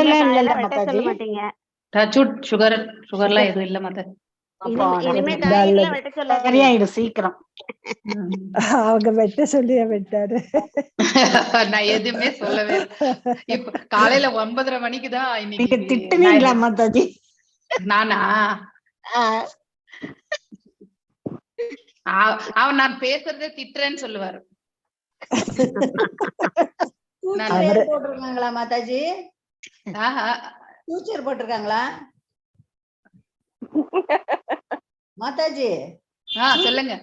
எல்லாம் இல்ல வெட்ட மாதாஜி. சொல்ல மாட்டீங்க. சுகர்லாம் எதுவும் இல்ல மாதாஜி. இனிமே காய்கறிலாம் வெட்ட சொல்லாதீங்க. சரியாயிடும் சீக்கிரம். அவங்க வெட்ட சொல்லியா வெட்டாரு. நான் எதுவுமே சொல்லவே இல்லை. இப்ப காலையில 9:30 மணிக்குதான் நீங்க இன்னைக்கு திட்டுனீங்களா மாதாஜி? நானா? அவன் நான் பேசுறதே திட்டுறேன்னு சொல்லுவாரு. போட்டிருக்காங்களா மாதாஜி? ஃபியூச்சர் போட்டிருக்காங்களா மாதாஜி? சொல்லுங்க.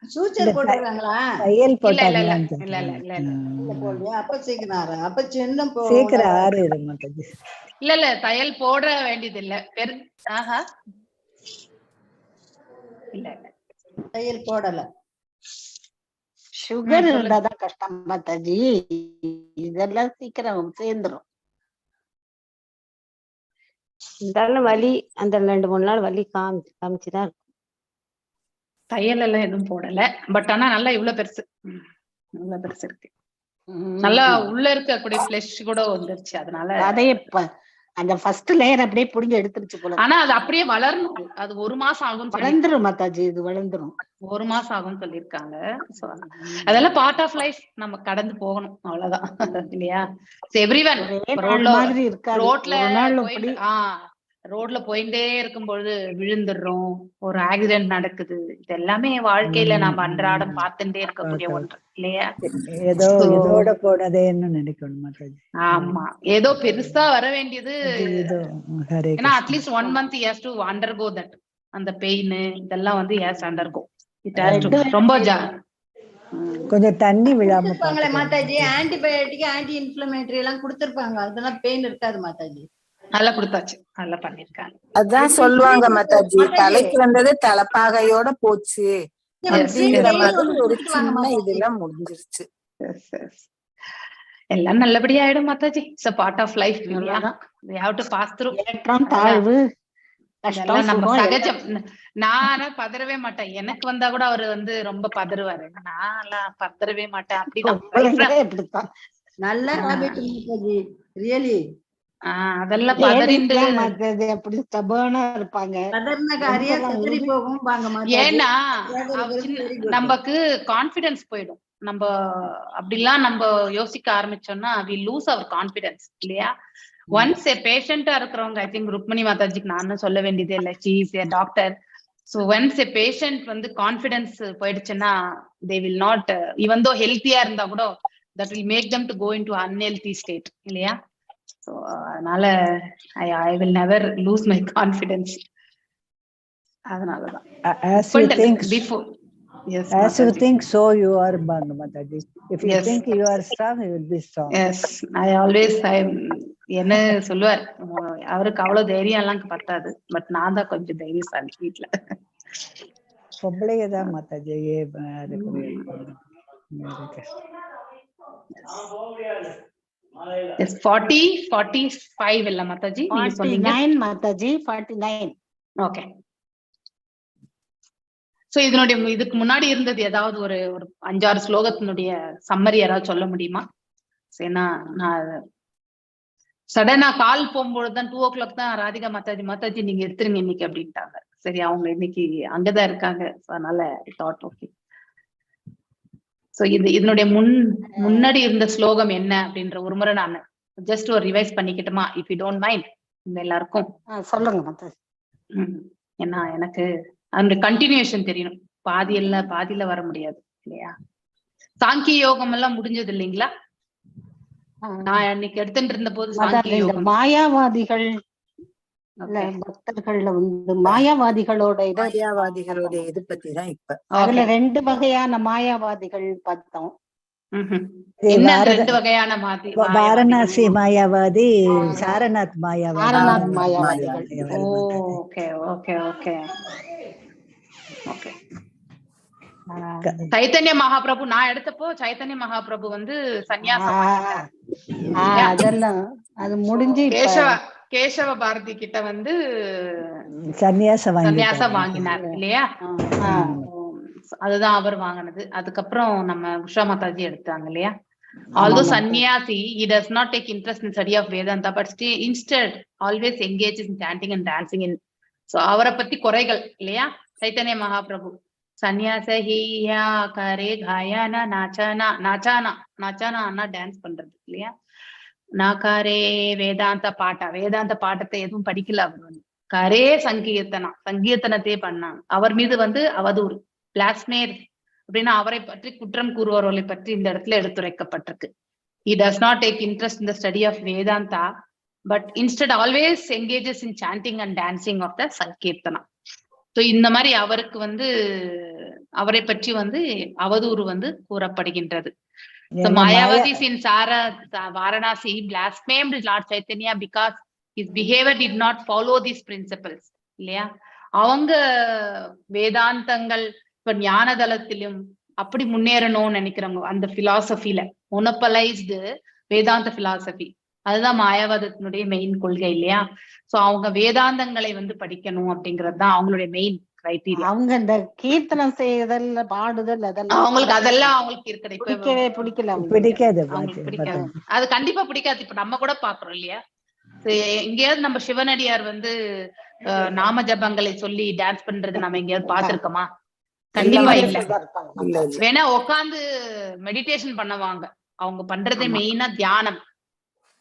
ஃபியூச்சர் போட்டிருக்காங்களா? தையல் இல்ல இல்ல இல்ல போட்டாங்க. இல்ல இல்ல இல்ல இல்ல போடலையா? அப்ப சீக்கிரம் அப்ப சின்ன சீக்கிரம் ஆறு மாதாஜி. இல்ல இல்ல தையல் போட வேண்டியது இல்ல. இல்ல இல்ல தையல் போடல. சுகர் இருந்தாதான் கஷ்டம் மாதாஜி. இதெல்லாம் சீக்கிரம் சேர்ந்துரும். இருந்தாலும் வலி அந்த 2-3 நாள் வலி காமிச்சுதான் இருக்கும். தையல் எல்லாம் எதுவும் போடல. பட் ஆனா நல்லா இவ்வளவு பெருசு இருக்கு. நல்லா உள்ள இருக்கக்கூடிய ஃபிளஷ் கூட வந்துருச்சு. அதனால அதையே அந்த ஃபர்ஸ்ட் லேயர் அப்படியே புடிங்க எடுத்துருச்சு போல. ஆனா அது அப்படியே வளரணும். அது 1 மாசம் ஆகும். வளர்ந்துரும் மாதாஜி. இது வளர்ந்துரும். 1 மாசம் ஆகும்னு சொல்லியிருக்காங்க. அதெல்லாம் பார்ட் ஆஃப் லைஃப். நம்ம கடந்து போகணும், அவ்வளவுதான். இல்லையா? எவ்ரிவன் மாதிரி இருக்காது. ரோட்ல போயிட்டே இருக்கும்பொழுது விழுந்துடுறோம், ஒரு ஆக்சிடென்ட் நடக்குது. இது எல்லாமே வாழ்க்கையில நாம அன்றாடம் பார்த்துட்டே இருக்கக்கூடிய ஒன்று இல்லையா? ஏதோ இதோட போனதேன்னு நினைக்கணும் மாதாஜி. ஆமா, ஏதோ பெருசா வர வேண்டியது. ஏன்னா at least 1 month he has to undergo that. அந்த பெயின் இதெல்லாம் வந்து he has to undergo. It has to ரொம்ப கொஞ்சம் தண்ணி விழாம மாதாஜி. ஆன்டிபயோட்டிக் ஆன்டி இன்ஃப்ளமேட்டரி எல்லாம் கொடுத்திருப்பாங்க. அதெல்லாம் பெயின் இருக்காது மாதாஜி. நல்லா கொடுத்தாச்சு, நல்லா பண்ணிருக்காங்க. அதான் சொல்லுவாங்க மாதாஜி, தலைக்கு வந்தது தலைப்பாகையோட போச்சு அப்படிங்கிற மாதிரி ஒரு சின்ன இதெல்லாம் முடிஞ்சிருச்சு. எல்லாம் நல்லபடியா ஆயிடும் Mataji. It's a part of life. We have to pass through. ஏற்றம் தாழ்வு கஷ்டம் நம்ம சகஜம். நானே பதறவே மாட்டேன். எனக்கு வந்தா கூட அவரு வந்து ரொம்ப பதறுவாரு. நான் பதறவே மாட்டேன். அப்படிதான் நல்ல ஹாபிட் மாதாஜி. ரியலி அதெல்லாம் பதறிண்டு அப்படி ஸ்டபர்னா இருப்பாங்க. ஏன்னா நமக்கு கான்பிடன்ஸ் போயிடும். நம்ம அப்படிலாம் நம்ம யோசிக்க ஆரம்பிச்சோம்னா we lose our confidence இல்லையா? ஒன்ஸ் பேஷண்டா இருக்கிறவங்க, ஐ திங்க் ருக்மணி மாதாஜிக்கு நானும் சொல்ல வேண்டியதே இல்லை. she is a doctor. So once a patient வந்து கான்பிடன்ஸ் போயிடுச்சுன்னா they will not, even though healthy-ஆ இருந்தா கூட that will make them to go into unhealthy state இல்லையா? So அதனால I will never lose my confidence. அதனாலதான் as you think before. Yes, as you think so you are Mataji. If you think you are strong, you will be strong. Yes, I always என்ன சொல்லுவார், அவருக்கு அவ்வளவு தைரியம் எல்லாம் பத்தாது. But நான் தான் கொஞ்சம் தைரியசாலி வீட்டுல. பொம்பளைங்க தான் மாதாஜி. Yes, 45 இல்ல மாதாஜி? 49 மாதாஜி, 49. ஓகே. சோ இதுக்கு முன்னாடி இருந்தது ஏதாவது ஒரு 5-6 ஸ்லோகத்தினுடைய சம்மரி யாராவது சொல்ல முடியுமா? ஏன்னா நான் சடனா கால் போகும்பொழுதுதான் 2 o'clock தான் ராதிகா மாதாஜி நீங்க எடுத்துருங்க இன்னைக்கு அப்படின்ட்டாங்க. சரி, அவங்க இன்னைக்கு அங்கதான் இருக்காங்க. அதனால தாட் ஓகே. சோ இதனுடைய முன்னாடி இருந்த ஸ்லோகம் என்ன அப்படின்ற ஒரு முறை நான் ஜஸ்ட் ஒரு ரிவைஸ் பண்ணிக்கிட்டுமா, இஃப் யூ டோன்ட் மைண்ட்? எல்லாருக்கும் சொல்லுங்க மாதாஜி. ஏன்னா எனக்கு அதனுடைய கண்டினியூஷன் தெரியணும். பாதியில வர முடியாது இல்லையா? சாங்கிய யோகம் எல்லாம் முடிஞ்சது இல்லைங்களா? நான் அன்னைக்கு எடுத்துட்டு இருந்த போது சாங்கிய யோகம், மாயாவாதிகள் பக்தர்கள்ல வந்து மாயாவாதிகளோட இது பத்தி தான் இப்ப அதுல 2 வகையான மாயாவாதிகள் பார்த்தோம். என்ன 2 வகையான வாரணாசி மாயாவாதி, சாரநாத் மாயாவாதிகள். Okay okay okay okay. Chaitanya Mahaprabhu நான் எடுத்தப்போ சைத்தன்ய மகாபிரபு வந்து சன்னியாசம் அதெல்லாம் அது முடிஞ்சு கேசவ பாரதி கிட்ட வந்து சன்னியாசம் வாங்கினார் இல்லையா? அதுதான் அவர் வாங்கினது. அதுக்கப்புறம் நம்ம உஷா மாதாஜி எடுத்தாங்க இல்லையா? Although sannyasi, he does not take interest in study of Vedanta, but still instead always engages in chanting and dancing in. So அவரை பத்தி குறைகள் இல்லையா சைத்தன்ய மகாபிரபு. சன்னியாச ஹியா கரே காயானா நாச்சானா நாச்சானா நாச்சானா டான்ஸ் பண்றது இல்லையா. நாகாரே வேதாந்த பாட்டத்தை எதுவும் படிக்கல அவர் வந்து. கரே சங்கீர்த்தனத்தை பண்ணாங்க. அவர் மீது வந்து அவதூறு பிளாஸ்மேர் அப்படின்னா அவரை பற்றி குற்றம் கூறுபவர்களை பற்றி இந்த இடத்துல எடுத்துரைக்கப்பட்டிருக்கு. He does not take interest in the study of Vedanta, but instead always engages in chanting and dancing of the Sankirtana. So இந்த மாதிரி அவருக்கு வந்து அவரை பற்றி வந்து அவதூறு வந்து கூறப்படுகின்றது. So Mayavadi in Varanasi blasphemed Lord Chaitanya because his behavior did not follow these principles. இல்லையா அவங்க வேதாந்தங்கள் இப்ப ஞான தளத்திலும் அப்படி முன்னேறணும்னு நினைக்கிறவங்க அந்த பிலாசபில மொனோபலைஸ்டு வேதாந்த பிலாசபி, அதுதான் மாயாவாதத்தினுடைய மெயின் கொள்கை இல்லையா. சோ அவங்க வேதாந்தங்களை வந்து படிக்கணும் அப்படிங்கறதுதான் அவங்களுடைய மெயின் கிரைட்டீரியா. அவங்க இந்த கீர்த்தனம் செய்யறதல் பாடுதல் அதெல்லாம் அவங்களுக்கு பிடிக்கவே பிடிக்காது. அது கண்டிப்பா பிடிக்காது. இப்ப நம்ம கூட பாக்குறோம் இல்லையா, எங்கேயாவது நம்ம சிவனடியார் வந்து நாம ஜபங்களை சொல்லி டான்ஸ் பண்றது நம்ம எங்கேயாவது பாத்துருக்கோமா? கண்டிப்பா இல்ல. வேணா உட்காந்து மெடிடேஷன் பண்ணுவாங்க. அவங்க பண்றதே மெயினா தியானம்.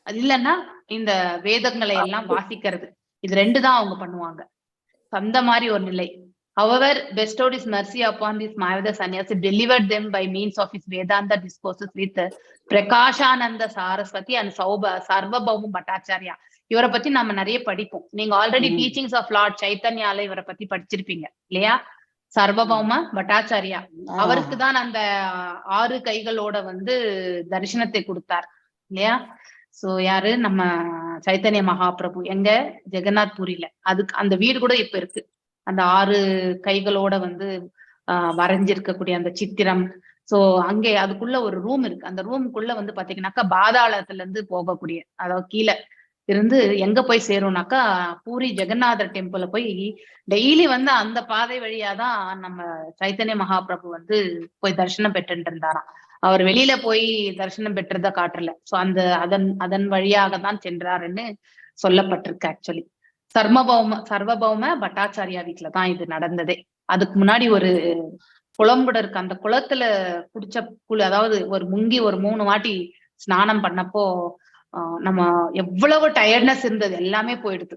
அது இல்லைன்னா இந்த வேதங்களை எல்லாம் வாசிக்கிறது, இது ரெண்டு தான் அவங்க பண்ணுவாங்க. அந்த மாதிரி ஒரு நிலை. However, bestowed his mercy upon this Mayavada sannyasi, delivered them by means of his Vedanta discourses with Prakashananda Saraswati and Sarvabhauma Bhattacharya. இவரை பத்தி நம்ம நிறைய படிப்போம். நீங்க ஆல்ரெடி டீச்சிங்ஸ் ஆஃப் லார்ட் சைத்தன்யால இவரை பத்தி படிச்சிருப்பீங்க இல்லையா. சர்வபௌம பட்டாச்சாரியா அவருக்கு தான் அந்த 6 கைகளோட வந்து தரிசனத்தை கொடுத்தார் இல்லையா. சோ யாரு நம்ம சைத்தன்ய மகாபிரபு எங்க ஜெகநாத் பூரியில, அதுக்கு அந்த வீடு கூட இப்ப இருக்கு. அந்த 6 கைகளோட வந்து வரைஞ்சிருக்கக்கூடிய அந்த சித்திரம். சோ அங்கே அதுக்குள்ள ஒரு ரூம் இருக்கு. அந்த ரூமுக்குள்ள வந்து பாத்தீங்கன்னாக்கா பாதாளத்துல இருந்து போகக்கூடிய, அதாவது கீழே இருந்து எங்க போய் சேரும்னாக்கா பூரி ஜெகநாதர் டெம்பிள போய் டெய்லி வந்து அந்த பாதை வழியாதான் நம்ம சைத்தன்ய மகாபிரபு வந்து போய் தரிசனம் பெற்றுட்டு இருந்தாராம். அவர் வெளியில போய் தரிசனம் பெற்றத காட்டல. சோ அந்த அதன் வழியாக தான் சென்றாருன்னு சொல்லப்பட்டிருக்கு. ஆக்சுவலி சர்வபௌம பட்டாச்சாரியா வீட்டுலதான் இது நடந்ததே. அதுக்கு முன்னாடி ஒரு குளம்புட இருக்கு. அந்த குளத்துல குடிச்ச அதாவது ஒரு முங்கி ஒரு 3 வாட்டி ஸ்நானம் பண்ணப்போ நம்ம எவ்வளவு டயர்ட்னஸ் இருந்தது எல்லாமே போயிடுது.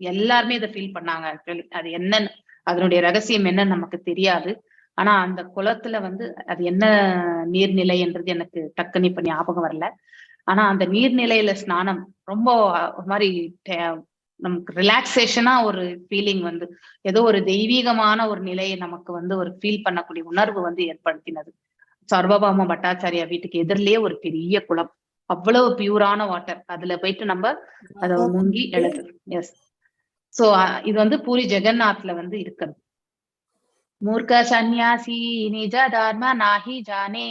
எல்லாருமே இதை ஃபீல் பண்ணாங்க. ஆக்சுவலி அது என்னன்னு, அதனுடைய ரகசியம் என்னன்னு நமக்கு தெரியாது. ஆனா அந்த குளத்துல வந்து அது என்ன நீர்நிலை என்றது எனக்கு டக்குன்னு இப்ப ஞாபகம் வரல. ஆனா அந்த நீர்நிலையில ஸ்நானம் ரொம்ப ஒரு மாதிரி நமக்கு ரிலாக்ஸேஷனா ஒரு ஃபீலிங் வந்து ஏதோ ஒரு தெய்வீகமான ஒரு நிலையை நமக்கு வந்து ஒரு ஃபீல் பண்ணக்கூடிய உணர்வு வந்து ஏற்படுத்தினது. சர்வபௌம பட்டாச்சாரியா வீட்டுக்கு எதிரிலேயே ஒரு பெரிய குளம், அவ்வளவு பியூரான வாட்டர். அதுல போயிட்டு நம்ம அதை முங்கி எழுது. எஸ். சோ இது வந்து பூரி ஜெகநாத்ல வந்து இருக்கிறது. மூர்க்க சன்னியாசி நிஜ தர்ம நாஹி ஜானே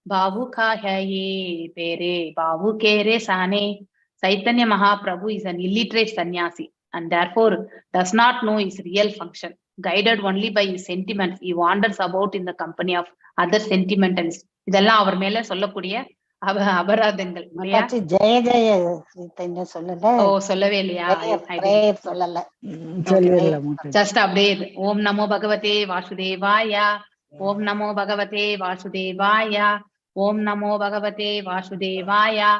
பாபு காஹே பேரே பாபு கேரே சானே. Chaitanya Mahaprabhu is an illiterate sannyasi and therefore does not know his real function. Guided only by his sentiments, he wanders about in the company of other sentimentalists. இதெல்லாம் அவர் மேல சொல்லக்கூடிய அபராதங்கள். ஜெய ஜெய சைத்தன்யா சொல்லல. ஓ சொல்லவே இல்லையா? சொல்லல. ஜஸ்ட் அப்படியே ஓம் நமோ பகவதே வாசுதேவாய, ஓம் நமோ பகவதே வாசுதேவாய, ஓம் நமோ பகவதே வாசுதேவாய.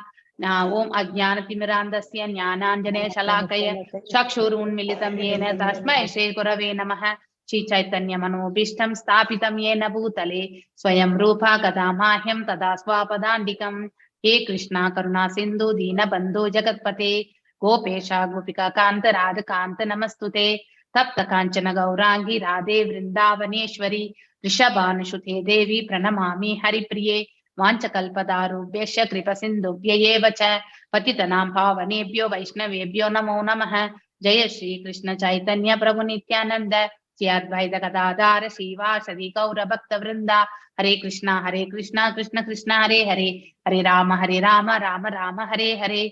ஓம் அஜ்ஞானதிமிராந்தஸ்ய ஞானாஞ்சனே ஷலாக்கய சக்ஷுருன்மிலிதம் ஏன தஸ்மை ஸ்ரீ குரவே நமः. ஸ்ரீ சைத்தன்ய மனோபீஷ்டம் ஸ்தாபிதம் ஏன பூதலே ஸ்வயம் ரூபா கதாமாஹ்யம் ததா ஸ்வாபதாண்டிகம். ஹே கிருஷ்ணா கருணா சிந்து தீன பந்தோ ஜகத்பதே கோபேஷா கோபிகா காந்த ராத காந்த நமஸ்துதே. தப்த காஞ்சன கௌராங்கி ராதே விருந்தாவனேஸ்வரி ரிஷபானுஷுதே தேவி பிரணமாமி ஹரிப்ரியே. வாஞ்சகல்பதாருभ्यश्च कृपसिन्धुभ्यैव च पतितनां पावनेभ्यो वैष्णवेभ्यो नमो नमः. जय श्री कृष्ण चैतन्य प्रभु नित्यानंद श्री अद्वैत गदाधर श्रीवासदि गौर भक्त वृंदा. हरे कृष्णा कृष्ण कृष्ण हरे हरे, हरे राम राम राम हरे हरे.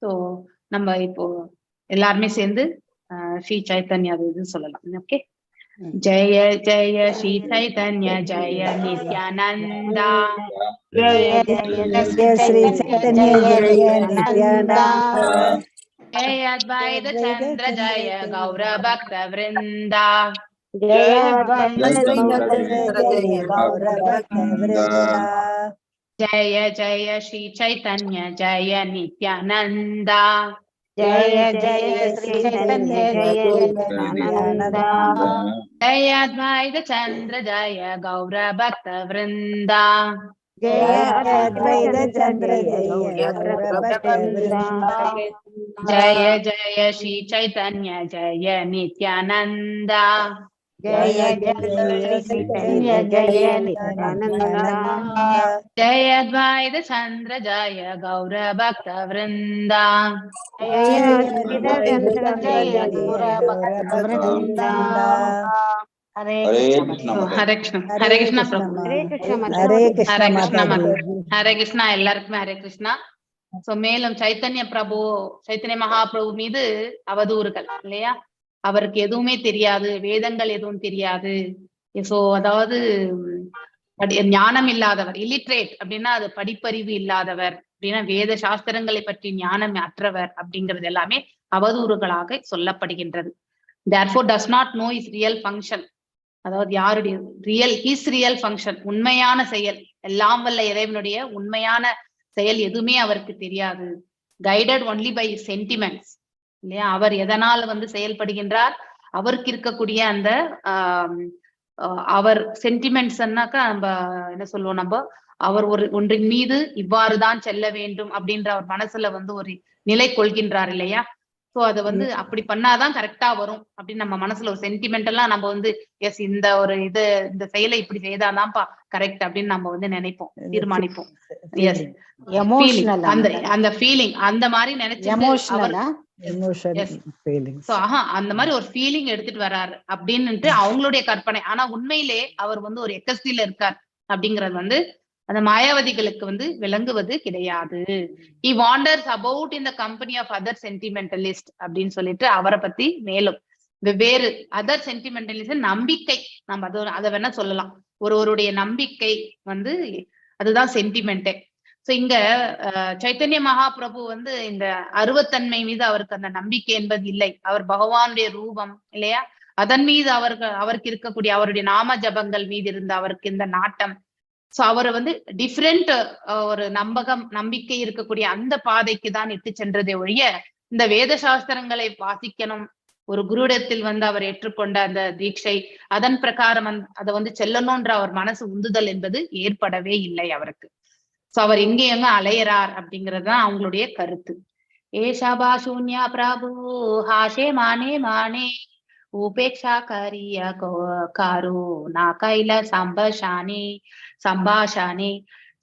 तो நம்ம இப்போ எல்லாருமே சேர்ந்து ஸ்ரீ சைத்தன்யா இது சொல்லலாம். ஓகே. ஜய ஜய ஸ்ரீ சைதன்ய ஜய நித்யானந்தா ஜய ஜய जय श्री चैतन्य जय नित्यानंद ஜய அத்வைத சந்திர ஜய கௌர பக்த விருந்தா ஜய जय गौर भक्त वृंदा ஜய ஜய ஸ்ரீ சைதன்ய ஜய நித்யானந்தா ஜய ஜய ஸ்ரீ சைதன்ய ஜய நித்யானந்த ஜய அத்வைத சந்திர ஜய கௌர பக்த விருந்தா ஜய அத்வைத சந்திர ஜய गौर भक्त वृंदा ஜய ஜய ஸ்ரீ சைதன்ய ஜய நித்யானந்தா ஜய ஜய ஸ்ரீ சைதன்ய ஜய நித்யானந்த ஜய அத்வைத சந்திர ஜய கௌர பக்த விருந்தா ஜய அத்வைத சந்திர ஜய கௌர பக்த விருந்த ஹரே ஹரே கிருஷ்ணா ஹரே கிருஷ்ணா பிரபு ஹரே கிருஷ்ண हरे ஹரே कृष्ण கிருஷ்ணா माता ஹரே கிருஷ்ணா எல்லாருக்குமே ஹரே கிருஷ்ணா. சோ மேலும் சைத்தன்ய மகாபிரபு மீது அவதூறுகள் இல்லையா, அவருக்கு எதுவுமே தெரியாது, வேதங்கள் எதுவும் தெரியாது. சோ அதாவது ஞானம் இல்லாதவர், இல்லிட்ரேட் அப்படின்னா அது படிப்பறிவு இல்லாதவர் அப்படின்னா வேத சாஸ்திரங்களை பற்றி ஞானம் அற்றவர் அப்படிங்கிறது எல்லாமே அவதூறுகளாக சொல்லப்படுகின்றது. therefore does not know his real function, அதாவது யாருடைய ரியல் ஃபங்க்ஷன், உண்மையான செயல், எல்லாம் வல்ல இறைவனுடைய உண்மையான செயல் எதுவுமே அவருக்கு தெரியாது. கைடட் ஒன்லி பை சென்டிமெண்ட்ஸ் இல்லையா, அவர் எதனால் செயல்படுகின்றார், அவருக்கு இருக்கக்கூடிய அந்த அவர் சென்டிமெண்ட்ஸ்னாக்கா நம்ம என்ன சொல்லுவோம், நம்ம அவர் ஒன்றின் மீது இவ்வாறுதான் செல்ல வேண்டும் அப்படின்ற அவர் மனசுல ஒரு நிலை கொள்கின்றார் இல்லையா. சோ அது அப்படி பண்ணாதான் கரெக்டா வரும் அப்படின்னு நம்ம மனசுல ஒரு சென்டிமெண்டெல்லாம் நம்ம எஸ் இந்த ஒரு இந்த செயலை இப்படி செய்தாதான்ப்பா கரெக்ட் அப்படின்னு நம்ம நினைப்போம், தீர்மானிப்போம். எஸ் அந்த ஃபீலிங் அந்த மாதிரி நினைச்சு அந்த மாதிரி ஒரு ஃபீலிங் எடுத்துட்டு வர்றாரு அப்படின்னுட்டு அவங்களுடைய கற்பனை. ஆனா உண்மையிலே அவர் ஒரு எக்கஸ்டில இருக்கார் அப்படிங்கறது அந்த மாயாவதிகளுக்கு விளங்குவது கிடையாது. he wanders about in the company of other sentimentalists அப்படின்னு சொல்லிட்டு அவரை பத்தி மேலும் வெவ்வேறு அதர் சென்டிமெண்டலிஸ்ட் நம்பிக்கை, நம்ம அதை வேணா சொல்லலாம், ஒருவருடைய நம்பிக்கை அதுதான் சென்டிமெண்டே. சோ இங்க சைத்தன்ய மகாபிரபு இந்த அருவத்தன்மை மீது அவருக்கு அந்த நம்பிக்கை என்பது இல்லை. அவர் பகவானுடைய ரூபம் இல்லையா, அதன் மீது அவருக்கு இருக்கக்கூடிய அவருடைய நாம ஜபங்கள் மீது இருந்த அவருக்கு இந்த நாட்டம். சோ அவர் டிஃப்ரெண்ட் ஒரு நம்பிக்கை இருக்கக்கூடிய அந்த பாதைக்கு தான் இட்டு சென்றதை ஒழிய இந்த வேத சாஸ்திரங்களை வாசிக்கணும், ஒரு குருடத்தில் அவர் ஏற்றுக்கொண்ட அந்த தீட்சை அதன் பிரகாரம் அதை செல்லணும்ன்ற அவர் மனசு உந்துதல் என்பது ஏற்படவே இல்லை அவருக்கு. சோ அவர் எங்க அலையறார் அப்படிங்கறதுதான் அவங்களுடைய கருத்து. ஏஷாபா சூன்யா பிரபு ஹாஷே மானே மானே உபேக்ஷா கரிய காரு நா கைல சம்பாஷானே.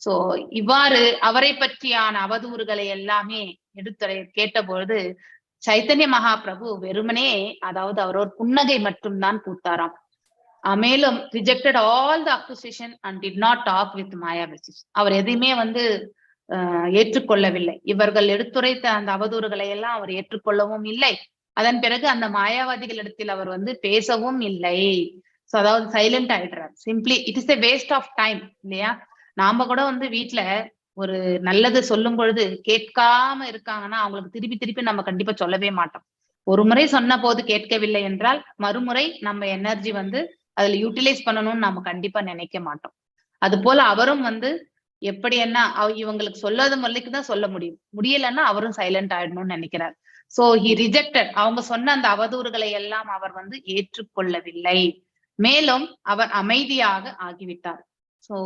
சோ இவ்வாறு அவரை பற்றியான அவதூறுகளை எல்லாமே கேட்டபொழுது சைத்தன்ய மகாபிரபு வெறுமனே, அதாவது அவர் ஒரு புன்னகை மட்டும்தான் பூத்தாராம். மேலும் rejected all the accusation and did not talk with Mayavati. அவர் எதையுமே ஏற்றுக்கொள்ளவில்லை. இவர்கள் எடுத்துரைத்த அந்த அவதூறுகளை எல்லாம் அவர் ஏற்றுக்கொள்ளவும் இல்லை. அதன் பிறகு அந்த மாயாவாதிகளிடத்தில் அவர் பேசவும் இல்லை. சோ அதாவது சைலண்ட் ஆயிடுறார். Simply it is a waste of time இல்லையா. நாம கூட வீட்டுல ஒரு நல்லது சொல்லும் பொழுது கேட்காம இருக்காங்கன்னா அவங்களுக்கு திருப்பி நம்ம கண்டிப்பா சொல்லவே மாட்டோம். ஒரு முறை சொன்ன போது கேட்கவில்லை என்றால் மறுமுறை நம்ம எனர்ஜி அதுல யூட்டிலைஸ் பண்ணணும்னு நம்ம கண்டிப்பா நினைக்க மாட்டோம். அது போல அவரும் எப்படி என்ன இவங்களுக்கு சொல்லாத முறைக்குதான் சொல்ல முடியலன்னா அவரும் சைலண்ட் ஆயிடணும்னு நினைக்கிறார். சோ ஹி ரிஜெக்டட், அவங்க சொன்ன அந்த அவதூறுகளை எல்லாம் அவர் ஏற்றுக்கொள்ளவில்லை. மேலும் அவர் அமைதியாக ஆகிவிட்டார். So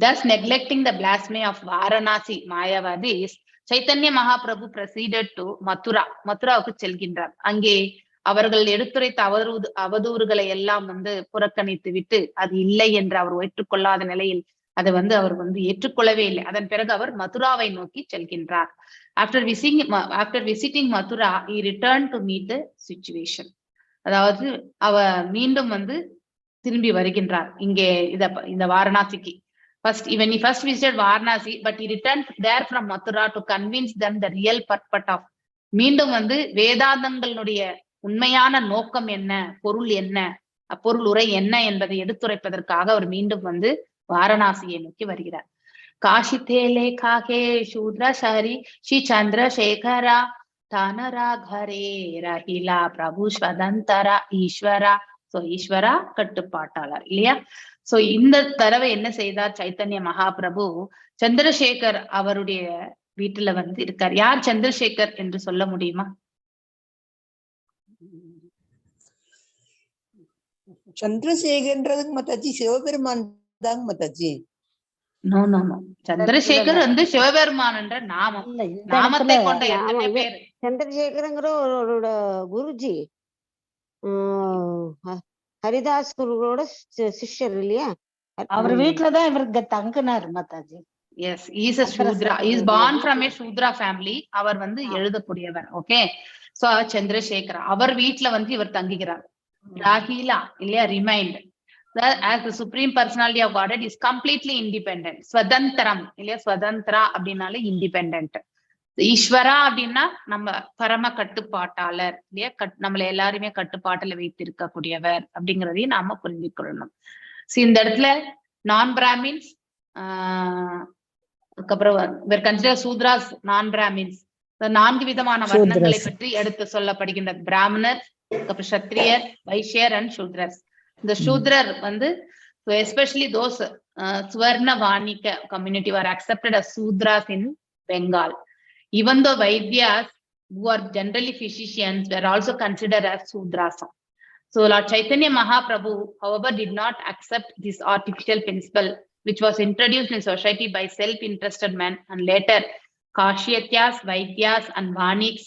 thus neglecting the blasphemy of Varanasi Mayavadis, Chaitanya Mahaprabhu proceeded to மதுராவுக்கு செல்கின்றார். அங்கே அவர்கள் எடுத்துரைத்த அவதூறுகளை எல்லாம் புறக்கணித்து விட்டு அது இல்லை என்று அவர் ஏற்றுக்கொள்ளாத நிலையில் அதை அவர் ஏற்றுக்கொள்ளவே இல்லை. அதன் பிறகு அவர் மதுராவை நோக்கி செல்கின்றார். After visiting Mathura, he returned to meet the situation. அதாவது மீண்டும் திரும்பி வருகின்றார் இங்கே இந்த வாரணாசிக்கு. When he first visited Varanasi, but he returned there from Mathura to convince them the real purpose of, மீண்டும் வேதாந்தங்களுடைய உண்மையான நோக்கம் என்ன, பொருள் என்ன அப்பொருள் உரை என்ன என்பதை எடுத்துரைப்பதற்காக அவர் மீண்டும் வந்து வாரணாசியை நோக்கி வருகிறார். காஷிதேலே காகே சூத்ர சரி ஸ்ரீ சந்திரசேகரா தானரா கரே ரஹிலா பிரபு ஸ்வதந்தரா ஈஸ்வரா. சோ ஈஸ்வரா கட்டுப்பாட்டாளர் இல்லையா. சோ இந்த தடவை என்ன செய்தார் சைத்தன்ய மகாபிரபு, சந்திரசேகர் அவருடைய வீட்டுல வந்து இருக்கார். யார் சந்திரசேகர் என்று சொல்ல முடியுமா? சந்திரசேகர்ன்றதுக்கு மத்தாச்சி சிவபெருமான் தாங்க மத்தாச்சி. நோ நோ நோ, சந்திரசேகர் வந்து சிவபெருமான் என்ற நாமம், நாமத்தை கொண்ட எத்தனை பேர். சந்திரசேகரங்கிற ஒரு குருஜி ஹரிதாஸ் குருவோட சிஷ்யர் இல்லையா? அவர் வீட்டுலதான் இவருக்கு தங்கினார் Mataji. Yes, he is a Shudra. He is born from a Shudra family. அவர் வந்து எழுதக்கூடியவர். ஓகே. சோ சந்திரசேகர் அவர் வீட்டுல வந்து இவர் தங்குகிறார். ராகிலா இல்லையா, remind as the supreme personality of Godhead is completely independent. ஸ்வதந்திரம் இல்லையா, ஸ்வதந்திரா அப்படின்னாலே இண்டிபெண்டன்ட். ஈஸ்வரா அப்படின்னா நம்ம பரம கட்டுப்பாட்டாளர் இல்லையா, நம்மள எல்லாருமே கட்டுப்பாட்டுல வைத்திருக்கக்கூடியவர் அப்படிங்கிறதையும் நாம புரிந்து கொள்ளணும். இந்த இடத்துல நான் பிராமின்ஸ், அதுக்கப்புறம் கன்சிடர் சூத்ராஸ், நான் பிராமின்ஸ், 4 விதமான வர்ணங்களை பற்றி எடுத்து சொல்லப்படுகின்றது. பிராமணர், அப்புறம் சத்திரியர், வைஷ்யர் அண்ட் சூத்ரஸ். இந்த சூத்ரர் வந்து especially those Swarna Vanik community were accepted as Sudras in Bengal. Even though Vaidyas, who are generally physicians, were also considered as Sudras. So Lord Chaitanya Mahaprabhu, however, did not accept this artificial principle which was introduced in society by self-interested men, and later Kashyapyas, Vaidyas and Vaniks,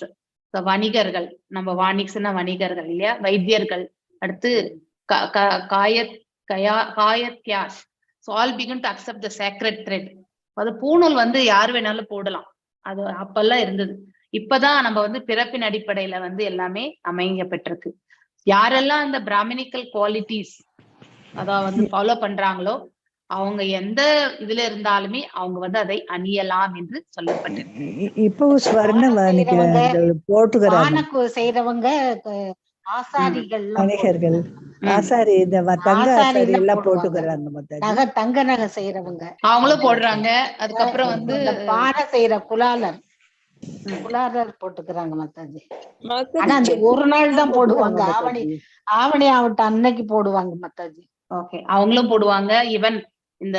the Vanigargal, நம்ம வானிக்ஸ்னா வணிகர்கள் இல்லையா, வைத்தியர்கள், அடுத்து காயத்யாஸ், so all began to accept the sacred thread. அது பூணூல் வந்து யார் வேணாலும் போடலாம், அது அப்பெல்லாம் இருந்தது. இப்பதான் நம்ம வந்து பிறப்பின் அடிப்படையில வந்து எல்லாமே அமைங்க பெற்றிருக்கு. யாரெல்லாம் அந்த பிராமணிக்கல் குவாலிட்டிஸ் அதான் வந்து ஃபாலோ பண்றாங்களோ அவங்க எந்த இதுல இருந்தாலுமே அவங்க வந்து அதை அணியலாம் என்று சொல்லப்பட்டிருக்கு. இப்போ செய்யறவங்க ஆசாரிகள், வணிகர்கள், ஆசாரி, இந்த தங்க ஆசாரி எல்லாம் போட்டுக்கிறாங்க. தங்க நகை செய்யறவங்க அவங்களும் போடுறாங்க. அதுக்கப்புறம் வந்து பானை செய்யற குலாலர் போட்டுக்கிறாங்க மாதாஜி. ஆனா அந்த ஒரு நாள் தான் போடுவாங்க, ஆவணி ஆவட்ட அன்னைக்கு போடுவாங்க மாதாஜி. ஓகே, அவங்களும் போடுவாங்க. ஈவன் இந்த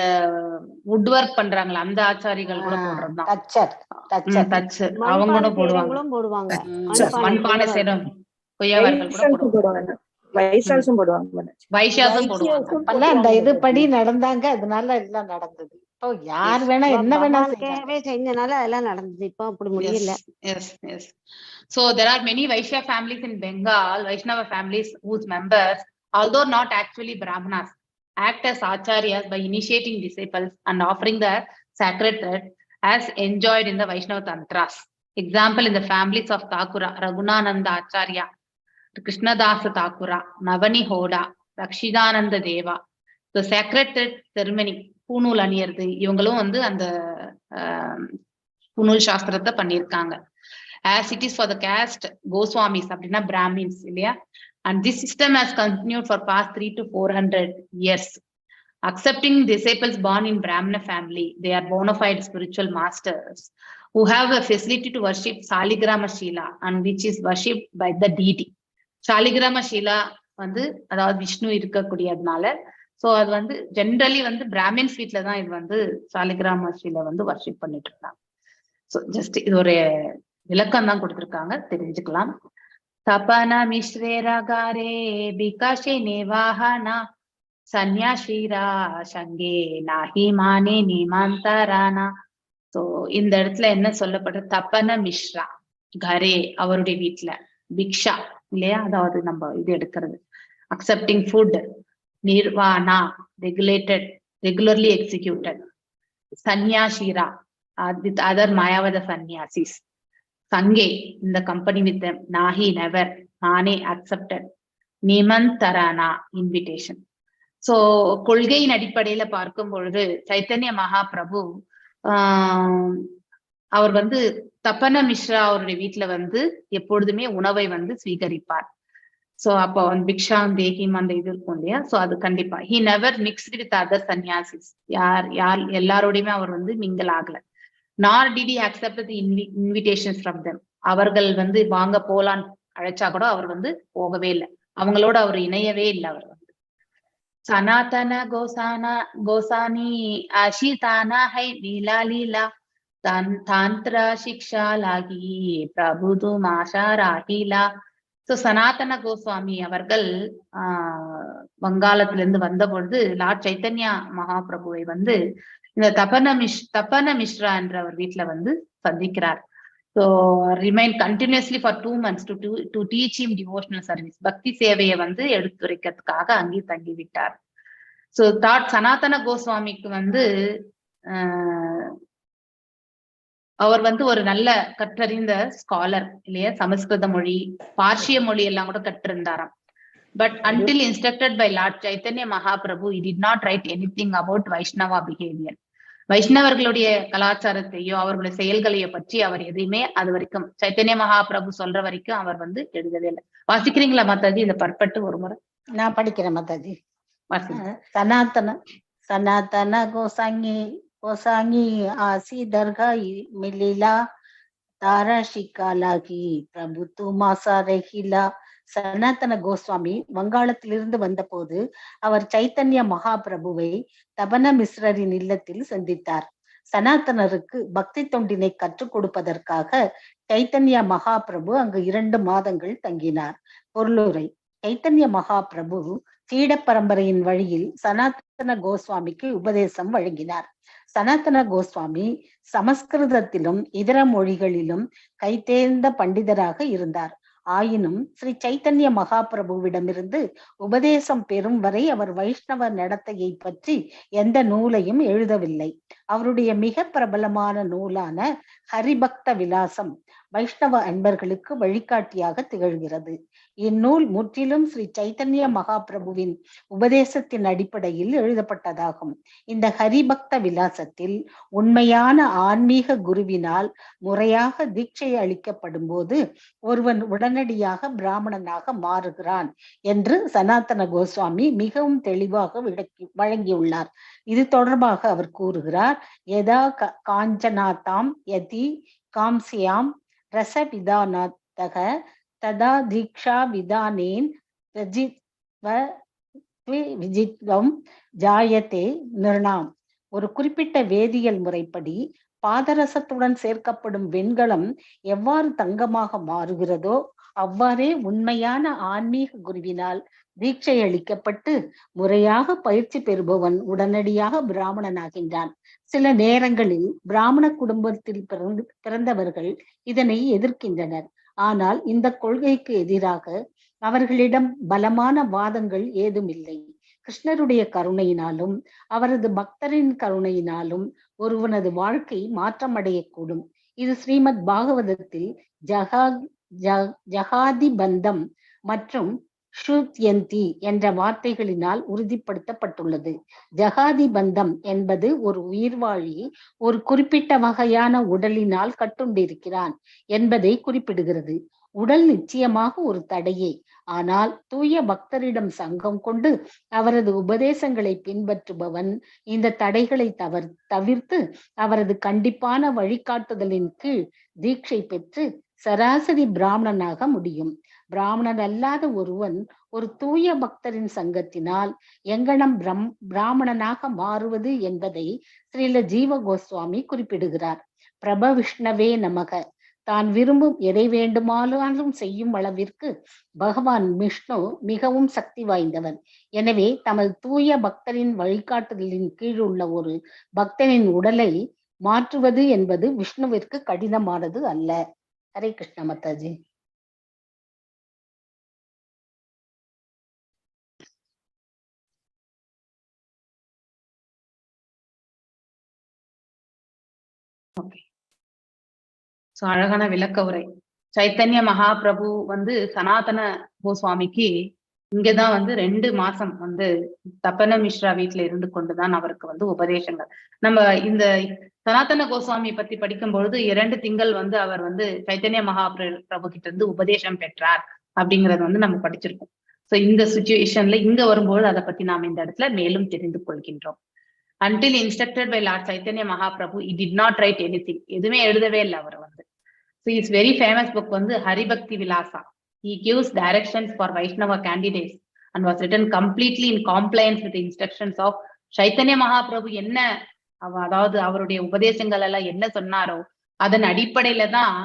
வுட் ஒர்க் பண்றாங்களா அந்த ஆச்சாரிகள் கூட போடுறதுதான். தச்சர் அவங்களும் போடுவாங்க. மண்பானை செய்யறவங்க, கொய்யாவர்கள் கூட போடுவாங்க. வைசாசும் போடுவாங்க. வைசாசும் போடுவாங்க. அப்பெல்லாம் அந்த இது படி நடந்தாங்க, அதனால எல்லாம் நடந்தது. இப்போ யார் வேணா என்ன வேணா செஞ்சனால அதெல்லாம் நடந்தது. இப்போ அப்படி முடியல. Yes. So there are many Vaishya families in Bengal, Vaishnava families whose members, although not actually Brahmanas, act as acharyas by initiating disciples and offering the sacred thread as enjoyed in the Vaishnava tantras. Example, in the families of Thakura, Raghunananda Acharya, Krishnadasa Thakura, Navani Hoda, Rakshidananda Deva. The sacred thread ceremony, பூணூல் அணியறது, இவங்களும் வந்து அந்த பூணூல் சாஸ்திரத்தை பண்ணியிருக்காங்க. As it is for the caste Goswamis அப்படின்னா Brahmins இல்லையா. And this system has continued for past 300 to 400 years. Accepting disciples born in Brahmana family, they are bona fide spiritual masters who have a facility to worship Saligrama Shila, and which is worshipped by the deity. Saligrama Shila வந்து அதாவது Vishnu இருக்கக்கூடியதுனால, so அது வந்து generally வந்து Brahmins வீட்ல தான் இது வந்து சாலிகிராம ஷீல வந்து வர்ஷிப் பண்ணிட்டு இருக்காங்க. சோ ஜஸ்ட் இது ஒரு விளக்கம் தான் கொடுத்திருக்காங்க, தெரிஞ்சுக்கலாம். தபன மிஸ்ரேரகாரே பிகாஷே நிவாஹனா சன்யாஷீரா சங்கே நாஹி மானே நிமாந்தரானா. சோ இந்த இடத்துல என்ன சொல்லப்படுற, தபன மிஸ்ரா கரே அவருடைய வீட்டுல, பிக்ஷா இல்லையா, அதாவது நம்ம இது எடுக்கிறது, accepting food, nirvana regularly executed, sanyashira with other mayavada sannyasis, sange in the company with them, nahi never, mane accepted, nimantarana invitation. So கொள்கையின் அடிப்படையில பார்க்கும் பொழுது சைத்தன்ய மகாபிரபு அவர் வந்து தபன மிஸ்ரா அவருடைய வீட்டுல வந்து எப்பொழுதுமே உணவை வந்து ஸ்வீகரிப்பார். சோ அப்போ பிக்ஷாம் தேகிம் அந்த இது இருக்கும் இல்லையா, சோ அது கண்டிப்பா. He never mixed with other sannyasis, யார் எல்லாரோடையுமே அவர் வந்து மிங்கல் ஆகல. Nor did he accept the invitations from them, அவர்கள் வந்து வாங்க போலான்னு அழைச்சா கூட அவர் வந்து போகவே இல்லை, அவங்களோட அவர் இணையவே இல்லை. அவர் வந்து சனாதன கோசானி அஷிதானா ஹை லீலா லீலா தாந்திர சிக்ஷா லாகி பிரபுது மாஷா ராகிலா. சோ சனாதன கோஸ்வாமி அவர்கள் வங்காளத்திலிருந்து வந்த பொழுது லார்ட் சைத்தன்யா மகாபிரபுவை வந்து இந்த தபன மிஸ்ரா என்ற ஒரு வீட்டுல வந்து சந்திக்கிறார். So remain continuously for 2 months to teach him devotional service, பக்தி சேவையை வந்து எடுத்துரைக்கிறதுக்காக அங்கே தங்கி விட்டார். சோ சனாதன கோஸ்வாமிக்கு வந்து அவர் வந்து ஒரு நல்ல கற்றறிந்த ஸ்காலர் இல்லையா, சமஸ்கிருத மொழி பார்ஷிய மொழி எல்லாம் கூட கற்றிருந்தாராம். But until instructed by lord Chaitanya Mahaprabhu he did not write anything about Vaishnava behavior. வைஷ்ணவர்களுடைய கலாச்சாரத்தையோ அவர்களுடைய செயல்களையோ பற்றி அவர் எதையுமே அது வரைக்கும் சைத்தன்ய மகாபிரபு சொல்ற வரைக்கும் அவர் வந்து எழுதவே இல்லை. வாசிக்கிறீங்களா மாதாஜி இந்த பர்பட்டு ஒரு முறை? நான் படிக்கிறேன் மாதாஜி. சனாதன கோசாங்கி ஆசி தர்காய் மிலிலா தாரா ஷிகாலாகி பிரபு துமாசா ரெஹிலா. சனாதன கோஸ்வாமி வங்காளத்திலிருந்து வந்த போது அவர் சைத்தன்ய மகாபிரபுவை தபன மிஸ்ரரின் இல்லத்தில் சந்தித்தார். சனாதனருக்கு பக்தி தொண்டினை கற்றுக் கொடுப்பதற்காக சைத்தன்ய மகாபிரபு அங்கு 2 மாதங்கள் தங்கினார். பொருளுரை: சைத்தன்ய மகாபிரபு சீட பரம்பரையின் வழியில் சனாதன கோஸ்வாமிக்கு உபதேசம் வழங்கினார். சனாதன கோஸ்வாமி சமஸ்கிருதத்திலும் இதர மொழிகளிலும் கைதேர்ந்த பண்டிதராக இருந்தார். ஆயினும் ஸ்ரீ சைத்தன்ய மகாபிரபுவிடமிருந்து உபதேசம் பெறும் வரை அவர் வைஷ்ணவ நடத்தையை பற்றி எந்த நூலையும் எழுதவில்லை. அவருடைய மிக பிரபலமான நூலான ஹரிபக்த விலாசம் வைஷ்ணவ அன்பர்களுக்கு வழிகாட்டியாக திகழ்கிறது. இந்நூல் முற்றிலும் ஸ்ரீ சைத்தன்ய மகாபிரபுவின் உபதேசத்தின் அடிப்படையில் எழுதப்பட்டதாகும். இந்த ஹரிபக்த விலாசத்தில் உண்மையான ஆன்மீக குருவினால் முறையாக தீட்சை அளிக்கப்படும் போது ஒருவன் உடனடியாக பிராமணனாக மாறுகிறான் என்று சனாதன கோஸ்வாமி மிகவும் தெளிவாக வழங்கியுள்ளார். இது தொடர்பாக அவர் கூறுகிறார்: யதா காஞ்சனாதாம் யதி காம்சியாம் ரசவிதானதக ததா தீக்ஷா விதானேன் விஜித்வம் ஜாயத்தே நிர்ணாம். ஒரு குறிப்பிட்ட வேதியியல் முறைப்படி பாதரசத்துடன் சேர்க்கப்படும் வெண்கலம் எவ்வாறு தங்கமாக மாறுகிறதோ அவ்வாறே உண்மையான ஆன்மீக குருவினால் தீட்சை அளிக்கப்பட்டு முறையாக பயிற்சி பெறுபவன் உடனடியாக பிராமணனாகின்றான். சில நேரங்களில் பிராமண குடும்பத்தில் பிறந்தவர்கள் இதனை எதிர்க்கின்றனர். ஆனால் இந்த கொள்கைக்கு எதிராக அவர்களிடம் பலமான வாதங்கள் ஏதும் இல்லை. கிருஷ்ணருடைய கருணையினாலும் அவரது பக்தரின் கருணையினாலும் ஒருவனது வாழ்க்கை மாற்றமடையக்கூடும். இது ஸ்ரீமத் பாகவதத்தில் ஜகாதி பந்தம் மற்றும் ஷுத்யந்தி என்ற வார்த்தைகளினால் உறுதிப்படுத்தப்பட்டுள்ளது. ஜகாதி பந்தம் என்பது ஒரு உயிர்வாழி ஒரு குறிப்பிட்ட வகையான உடலினால் கட்டுண்டிருக்கிறான் என்பதை குறிப்பிடுகிறது. உடல் நிச்சயமாக ஒரு தடையே, ஆனால் தூய பக்தரிடம் சங்கம் கொண்டு அவரது உபதேசங்களை பின்பற்றுபவன் இந்த தடைகளை தவிர்த்து அவரது கண்டிப்பான வழிகாட்டுதலின் கீழ் தீட்சை பெற்று சராசரி பிராமணனாக முடியும். பிராமணன் அல்லாத ஒருவன் ஒரு தூய பக்தரின் சங்கத்தினால் எங்கனம் பிராமணனாக மாறுவது என்பதை ஸ்ரீல ஜீவ கோஸ்வாமி குறிப்பிடுகிறார். பிரப விஷ்ணவே நமக. தான் விரும்பும் எதை வேண்டுமானாலும் செய்யும் அளவிற்கு பகவான் விஷ்ணு மிகவும் சக்தி வாய்ந்தவர். எனவே தமது தூய பக்தரின் வழிகாட்டுதலின் கீழ் உள்ள ஒரு பக்தனின் உடலை மாற்றுவது என்பது விஷ்ணுவிற்கு கடினமானது அல்ல. ஹரே கிருஷ்ண மாதாஜி. சோ அழகான விளக்க உரை. சைத்தன்ய மகாபிரபு வந்து சனாதன கோஸ்வாமிக்கு இங்கதான் வந்து 2 மாசம் வந்து தபன மிஸ்ரா வீட்டுல இருந்து கொண்டுதான் அவருக்கு வந்து உபதேசங்கள். நம்ம இந்த சனாதன கோஸ்வாமி பத்தி படிக்கும் பொழுது 2 திங்கள் வந்து அவர் வந்து சைத்தன்ய மகாபிரபு கிட்ட இருந்து உபதேசம் பெற்றார் அப்படிங்கறது வந்து நம்ம படிச்சிருக்கோம். சோ இந்த சுச்சுவேஷன்ல இங்க வரும்போது அதை பத்தி நாம இந்த இடத்துல மேலும் தெரிந்து கொள்கின்றோம். Until instructed by Lord Chaitanya Mahaprabhu, he did not write anything. எதுவுமே எழுதவே இல்லை அவர் வந்து. So his very famous book வந்து ஹரிபக்தி விலாசா. He gives directions for Vaishnava candidates and was written completely in compliance with the instructions of Chaitanya Mahaprabhu. என்ன அதாவது அவருடைய உபதேசங்கள் எல்லாம் என்ன சொன்னாரோ அதன் அடிப்படையில தான்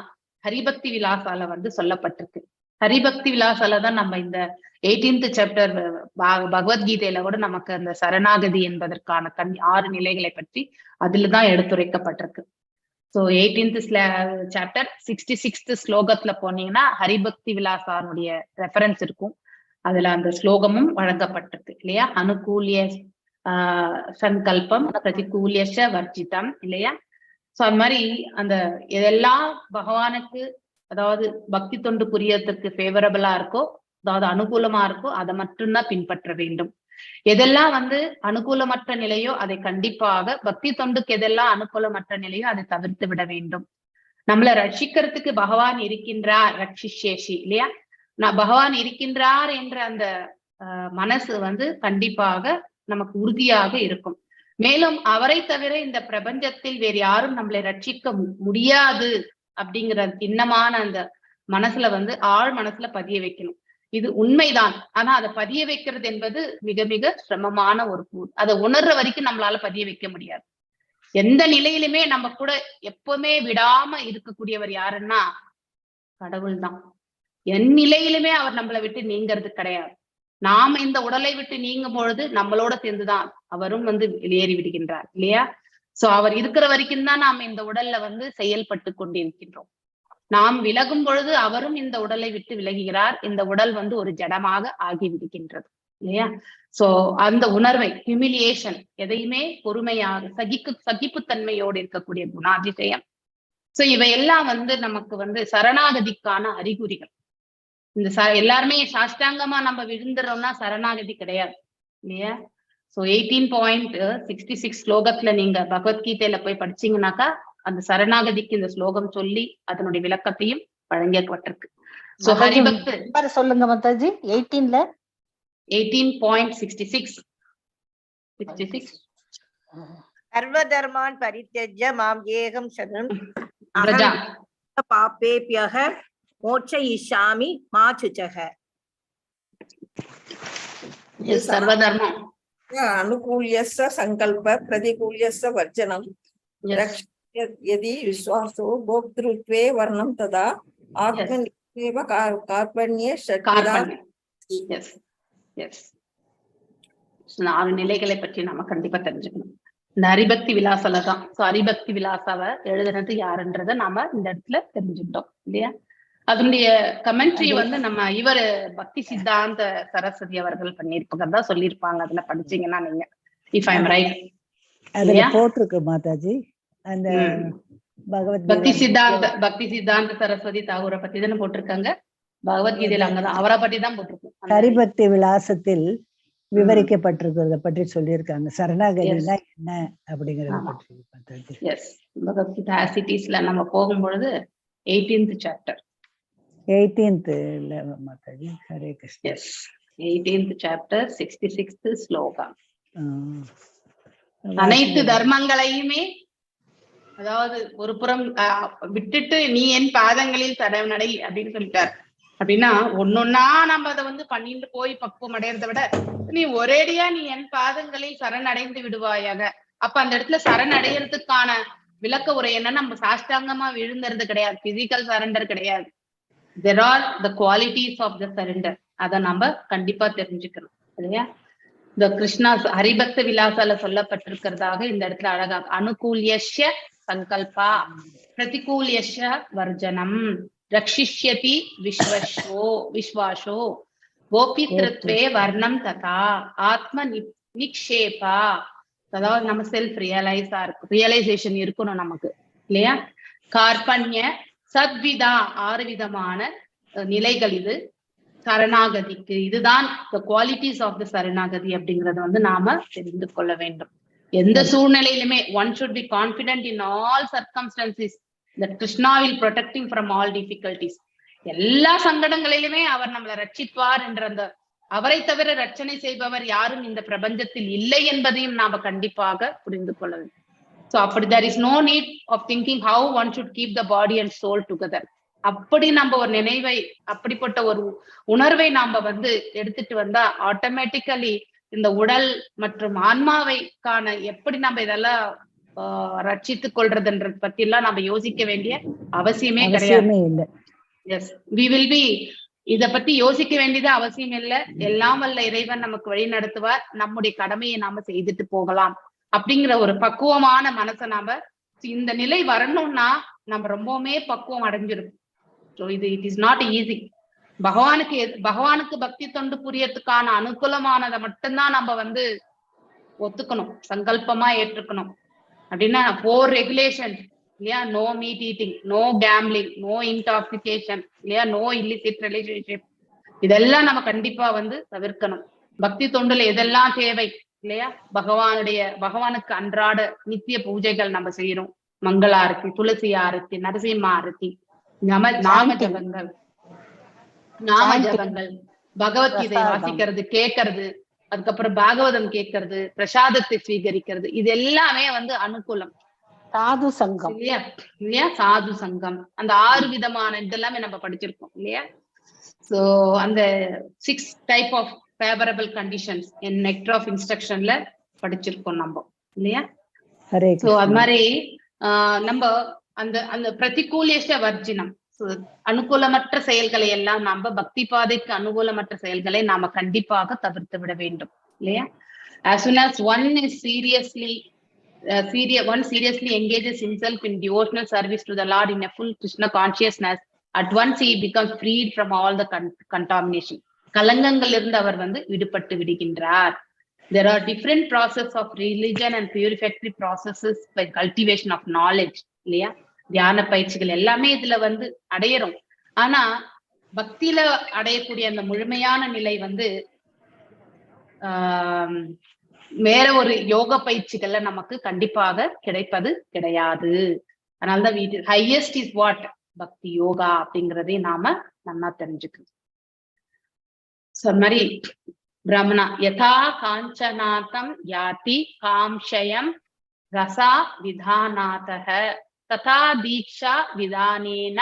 ஹரிபக்தி விலாசால வந்து சொல்லப்பட்டிருக்கு. ஹரிபக்தி விலாசால தான் நம்ம இந்த 18th சாப்டர் பகவத்கீதையில கூட நமக்கு அந்த சரணாகதி என்பதற்கான 6 நிலைகளை பற்றி அதுலதான் எடுத்துரைக்கப்பட்டிருக்கு. சோ 18th சாப்டர் 66th ஸ்லோகத்துல போனீங்கன்னா ஹரிபக்தி விலாசானுடைய ரெஃபரன்ஸ் இருக்கும். அதுல அந்த ஸ்லோகமும் வழங்கப்பட்டிருக்கு இல்லையா? அனுகூலிய சங்கல்பம் பிரதிகூலியஷ வர்ஜிதம் இல்லையா? சோ அது மாதிரி அந்த எதெல்லாம் பகவானுக்கு அதாவது பக்தி தொண்டு புரியறதுக்கு ஃபேவரபிளா இருக்கோ, அதாவது அனுகூலமா இருக்கோ அதை மட்டும்தான் பின்பற்ற வேண்டும். எதெல்லாம் வந்து அனுகூலமற்ற நிலையோ அதை கண்டிப்பாக, பக்தி தொண்டுக்கு எதெல்லாம் அனுகூலமற்ற நிலையோ அதை தவிர்த்து விட வேண்டும். நம்மளை ரட்சிக்கிறதுக்கு பகவான் இருக்கின்றார், ரட்சிஷேஷி இல்லையா? பகவான் இருக்கின்றார் என்ற அந்த மனசு வந்து கண்டிப்பாக நமக்கு உறுதியாக இருக்கும். மேலும் அவரை தவிர இந்த பிரபஞ்சத்தில் வேறு யாரும் நம்மளை ரட்சிக்க முடியாது அப்படிங்கிற சின்னமான அந்த மனசுல வந்து ஆழ் மனசுல பதிய வைக்கணும். இது உண்மைதான். ஆனா அதை பதிய வைக்கிறது என்பது மிக மிக சிரமமான ஒரு கூறு. அதை உணர்ற வரைக்கும் நம்மளால பதிய வைக்க முடியாது. எந்த நிலையிலுமே நம்ம கூட எப்பவுமே விடாம இருக்கக்கூடியவர் யாருன்னா கடவுள் தான். என் நிலையிலுமே அவர் நம்மளை விட்டு நீங்கிறது கிடையாது. நாம இந்த உடலை விட்டு நீங்கும் பொழுது நம்மளோட சேர்ந்துதான் அவரும் வந்து வெளியேறி விடுகின்றார் இல்லையா? சோ அவர் இருக்கிற வரைக்கும் தான் நாம இந்த உடல்ல வந்து செயல்பட்டு கொண்டிருக்கின்றோம். நாம் விலகும் பொழுது அவரும் இந்த உடலை விட்டு விலகுகிறார். இந்த உடல் வந்து ஒரு ஜடமாக ஆகிவிடுகின்றது இல்லையா? சோ அந்த உணர்வை, ஹியூமிலியேஷன், எதையுமே பொறுமையாக சகிப்புத்தன்மையோடு இருக்கக்கூடிய குணாதிசயம். சோ இவையெல்லாம் வந்து நமக்கு வந்து சரணாகதிக்கான அறிகுறிகள். இந்த எல்லாருமே சாஷ்டாங்கமா நம்ம விழுந்துறோம்னா சரணாகதி கிடையாது இல்லையா? சோ 18.66 ஸ்லோகத்துல நீங்க பகவத்கீதையில போய் படிச்சீங்கன்னாக்கா அந்த சரணாகதிக்கு இந்த ஸ்லோகம் சொல்லி அதனுடைய விளக்கத்தையும் வழங்கப்பட்டிருக்கு. சோ ஹரிபக்த் சொல்லுங்க மாதாஜி. 18.66 சர்வ தர்மான் பரித்யஜ்ய மாம் ஏகம் சரணம் பாபேப்யஹ மோட்சயிஷ்யாமி மா சுச்சஹ. சர்வதர்மம் அனுகூல்யஸ்ய சங்கல்ப பிரதிகூல்யஸ்ய வர்ஜனம் யதி விஸ்வாசோ போக்திருத்வே வர்ணம் ததா ஆத்மநியேவ கார்பண்யே ஷட்விதா. எஸ் 4 நிலைகளை பற்றி நாம கண்டிப்பா தெரிஞ்சுக்கணும். இந்த ஹரிபக்தி விலாசால தான். சோ ஹரிபக்தி விலாசாவை எழுதுனது யாருன்றத நாம இந்த இடத்துல தெரிஞ்சுட்டோம் இல்லையா? அதனுடைய கமெண்ட்ரி வந்து நம்ம இவர் பக்தி சித்தாந்த சரஸ்வதி அவர்கள் பண்ணிருப்பதா சொல்லியிருப்பாங்க. அதுல படிச்சீங்கன்னா நீங்க, இஃப் ஐ எம் ரைட், அதுல போட்டிருக்கு மாதாஜி. அந்த பக்தி சித்தாந்த சரஸ்வதி தாகூரை பத்தி தானே போட்டிருக்காங்க பகவத்கீதையில. அங்கதான் அவரை பத்தி தான் போட்டிருக்கோம். ஹரிபக்தி விலாசத்தில் விவரிக்கப்பட்டிருக்கிறத பற்றி சொல்லியிருக்காங்க. சரணாகதினா என்ன அப்படிங்கறத பற்றி மாதாஜி. எஸ், பகவத்கீதை ஆசிட்டிஸ்ல நம்ம போகும்பொழுது 18th chapter 18th Mataji. Hare Krishna. Yes, 18th chapter 66th ஸ்லோகம். அனைத்து தர்மங்களையுமே அதாவது ஒரு புறம் விட்டுட்டு நீ என் பாதங்களில் சரணடை அப்படின்னு சொல்லிட்டார். அப்படின்னா ஒன்னொன்னா நம்ம அதை வந்து பண்ணிட்டு போய் பக்குவம் அடையறதை விட நீ ஒரேடியா நீ என் பாதங்களில் சரணடைந்து விடுவாயாக. அப்ப அந்த இடத்துல சரணடைகிறதுக்கான விளக்க உரை என்னன்னா, நம்ம சாஷ்டாங்கமா விழுந்துறது கிடையாது, பிசிக்கல் சரண்டர் கிடையாது. There are the qualities of the surrender. அதை நம்ம கண்டிப்பா தெரிஞ்சுக்கணும் இல்லையா? இந்த கிருஷ்ணா ஹரிபக்த விலாசால சொல்லப்பட்டிருக்கிறதாக இந்த இடத்துல அழகா அனுகூல்யஸ்ய சங்கல்பா பிரதிகூல்யஸ்ய வர்ஜனம் ரக்ஷிஷ்யதி விஸ்வாசோ கோபித்ருத்வே வர்ணம் ததா ஆத்ம நிக்ஷேபா. அதாவது நம்ம செல்ஃப் ரியலைசேஷன் இருக்கணும் நமக்கு இல்லையா? கார்பண்ய சத்விதா 6 விதமான நிலைகள் இது சரணாகதிக்கு. இதுதான் the qualities of the சரணாகதி அப்படிங்கறத வந்து நாம தெரிந்து கொள்ள வேண்டும். எந்த சூழ்நிலையிலுமே one should be confident in all circumstances that Krishna will protect him from all difficulties. எல்லா சங்கடங்களிலுமே அவர் நம்மளை ரட்சிப்பார் என்ற அந்த அவரை தவிர ரட்சணை செய்பவர் யாரும் இந்த பிரபஞ்சத்தில் இல்லை என்பதையும் நாம கண்டிப்பாக புரிந்து கொள்ள வேண்டும். சோ அப்படி there is no need of thinking how one should keep the body and soul together. அப்படி நம்ம ஒரு நினைவை, அப்படிப்பட்ட ஒரு உணர்வை நாம வந்து எடுத்துட்டு வந்தா ஆட்டோமேட்டிக்கலி இந்த உடல் மற்றும் ஆன்மாவைக்கான எப்படி நம்ம இதெல்லாம் ரட்சித்துக் கொள்றதுன்றது பத்தி எல்லாம் நம்ம யோசிக்க வேண்டிய அவசியமே கிடையாது. எஸ், we will be இத பத்தி யோசிக்க வேண்டியது அவசியம் இல்லை. எல்லாம் வல்ல இறைவன் நமக்கு வழி நடத்துவார். நம்முடைய கடமையை நாம செய்துட்டு போகலாம் அப்படிங்கிற ஒரு பக்குவமான மனசை நாம இந்த நிலை வரணும்னா நம்ம ரொம்பவுமே பக்குவம் அடைஞ்சிருக்கும். ஸோ இது இட் இஸ் நாட் ஈஸி. பகவானுக்கு பக்தி தொண்டு புரியறதுக்கான அனுகூலமானதை மட்டும்தான் நம்ம வந்து ஒத்துக்கணும், சங்கல்பமா ஏற்றுக்கணும். அப்படின்னா 4 ரெகுலேஷன் இல்லையா, no meat eating, no gambling, no intoxication இல்லையா, நோ இல்லிசிட் ரிலேஷன்ஷிப், இதெல்லாம் நம்ம கண்டிப்பா வந்து தவிர்க்கணும். பக்தி தொண்டுல எதெல்லாம் தேவை இல்லையா, பகவானுக்கு அன்றாட நித்திய பூஜைகள் நம்ம செய்யறோம். மங்கள ஆரத்தி, துளசி ஆரத்தி, நரசிம்ம ஆரத்தி, நாம ஜபங்கள், பகவத்கீதை வாசிக்கிறது, கேட்கறது, அதுக்கப்புறம் பாகவதம் கேட்கறது, பிரசாதத்தை ஸ்வீகரிக்கிறது, இது எல்லாமே வந்து அனுகூலம். சாது சங்கம் இல்லையா, சாது சங்கம், அந்த 6 விதமான இதெல்லாமே நம்ம படிச்சிருக்கோம் இல்லையா. சோ அந்த 6 type of favourable conditions in nectar of இன்ஸ்ட்ரக்ஷன்ல படிச்சிருக்கோம் நம்ம இல்லையா. சோ அது மாதிரி நம்ம அந்த அந்த பிரதிகூலேஷ வர்ஜினம், அனுகூலமற்ற செயல்களை எல்லாம் நம்ம பக்தி பாதைக்கு அனுகூலமற்ற செயல்களை நாம கண்டிப்பாக தவிர்த்து விட வேண்டும் இல்லையா. as soon as one seriously engages himself in devotional service to the Lord in a full Krishna consciousness, at once he becomes freed from all the contamination. கலங்கங்கள் இருந்து அவர் வந்து விடுபட்டு விடுகின்றார். There are different processes of religion and purificatory processes by cultivation of knowledge இல்லையா. தியான பயிற்சிகள் எல்லாமே இதுல வந்து அடையிறோம். ஆனா பக்தியில அடையக்கூடிய அந்த முழுமையான நிலை வந்து வேற ஒரு யோக பயிற்சிகள்ல நமக்கு கண்டிப்பாக கிடைப்பது கிடையாது. அதனாலதான் ஹையஸ்ட் இஸ் வாட் பக்தி யோகா அப்படிங்கிறதே நாம நல்லா தெரிஞ்சுக்கணும். அது மாதிரி பிரம்மணா யதா காஞ்சநாதம் யாதி காம்ஷயம் ரசா விதானாதஹ ததா தீக்ஷா விதானேன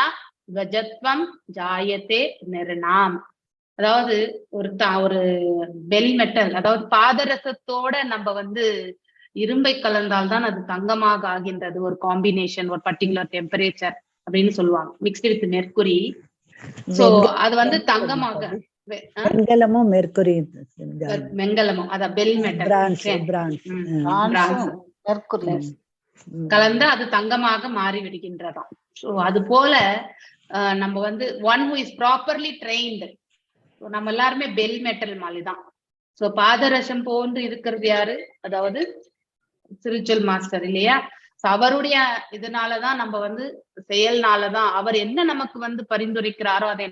கஜத்வம் ஜாயத்தே நிர்ணாம். அதாவது ஒரு பெல் மெட்டல், அதாவது பாதரசத்தோட நம்ம வந்து இரும்பை கலந்தால்தான் அது தங்கமாக ஆகின்றது. ஒரு காம்பினேஷன், ஒரு பர்டிகுலர் டெம்பரேச்சர் அப்படின்னு சொல்லுவாங்க, மிக்ஸ்டு வித் மெர்க்குரி. சோ அது வந்து தங்கமாக, வெங்கலமும் மெர்க்குரி, வெங்கலமும் அத பெல் மெட்டல் கலந்து அது தங்கமாக மாறி விடுகின்றதாம். சோ அது போல நம்ம வந்து one who is properly trained, நம்ம எல்லாருமே பெல் மெட்டல் மாதிரிதான். சோ பாதரசம் போன்று இருக்கிறது யாரு, அதாவது ஸ்பிரிச்சுவல் மாஸ்டர் இல்லையா. அவருடைய இதனாலதான் நம்ம வந்து செயல்னாலதான் அவர் என்ன நமக்கு வந்து பரிந்துரைக்கிறாரோ அதை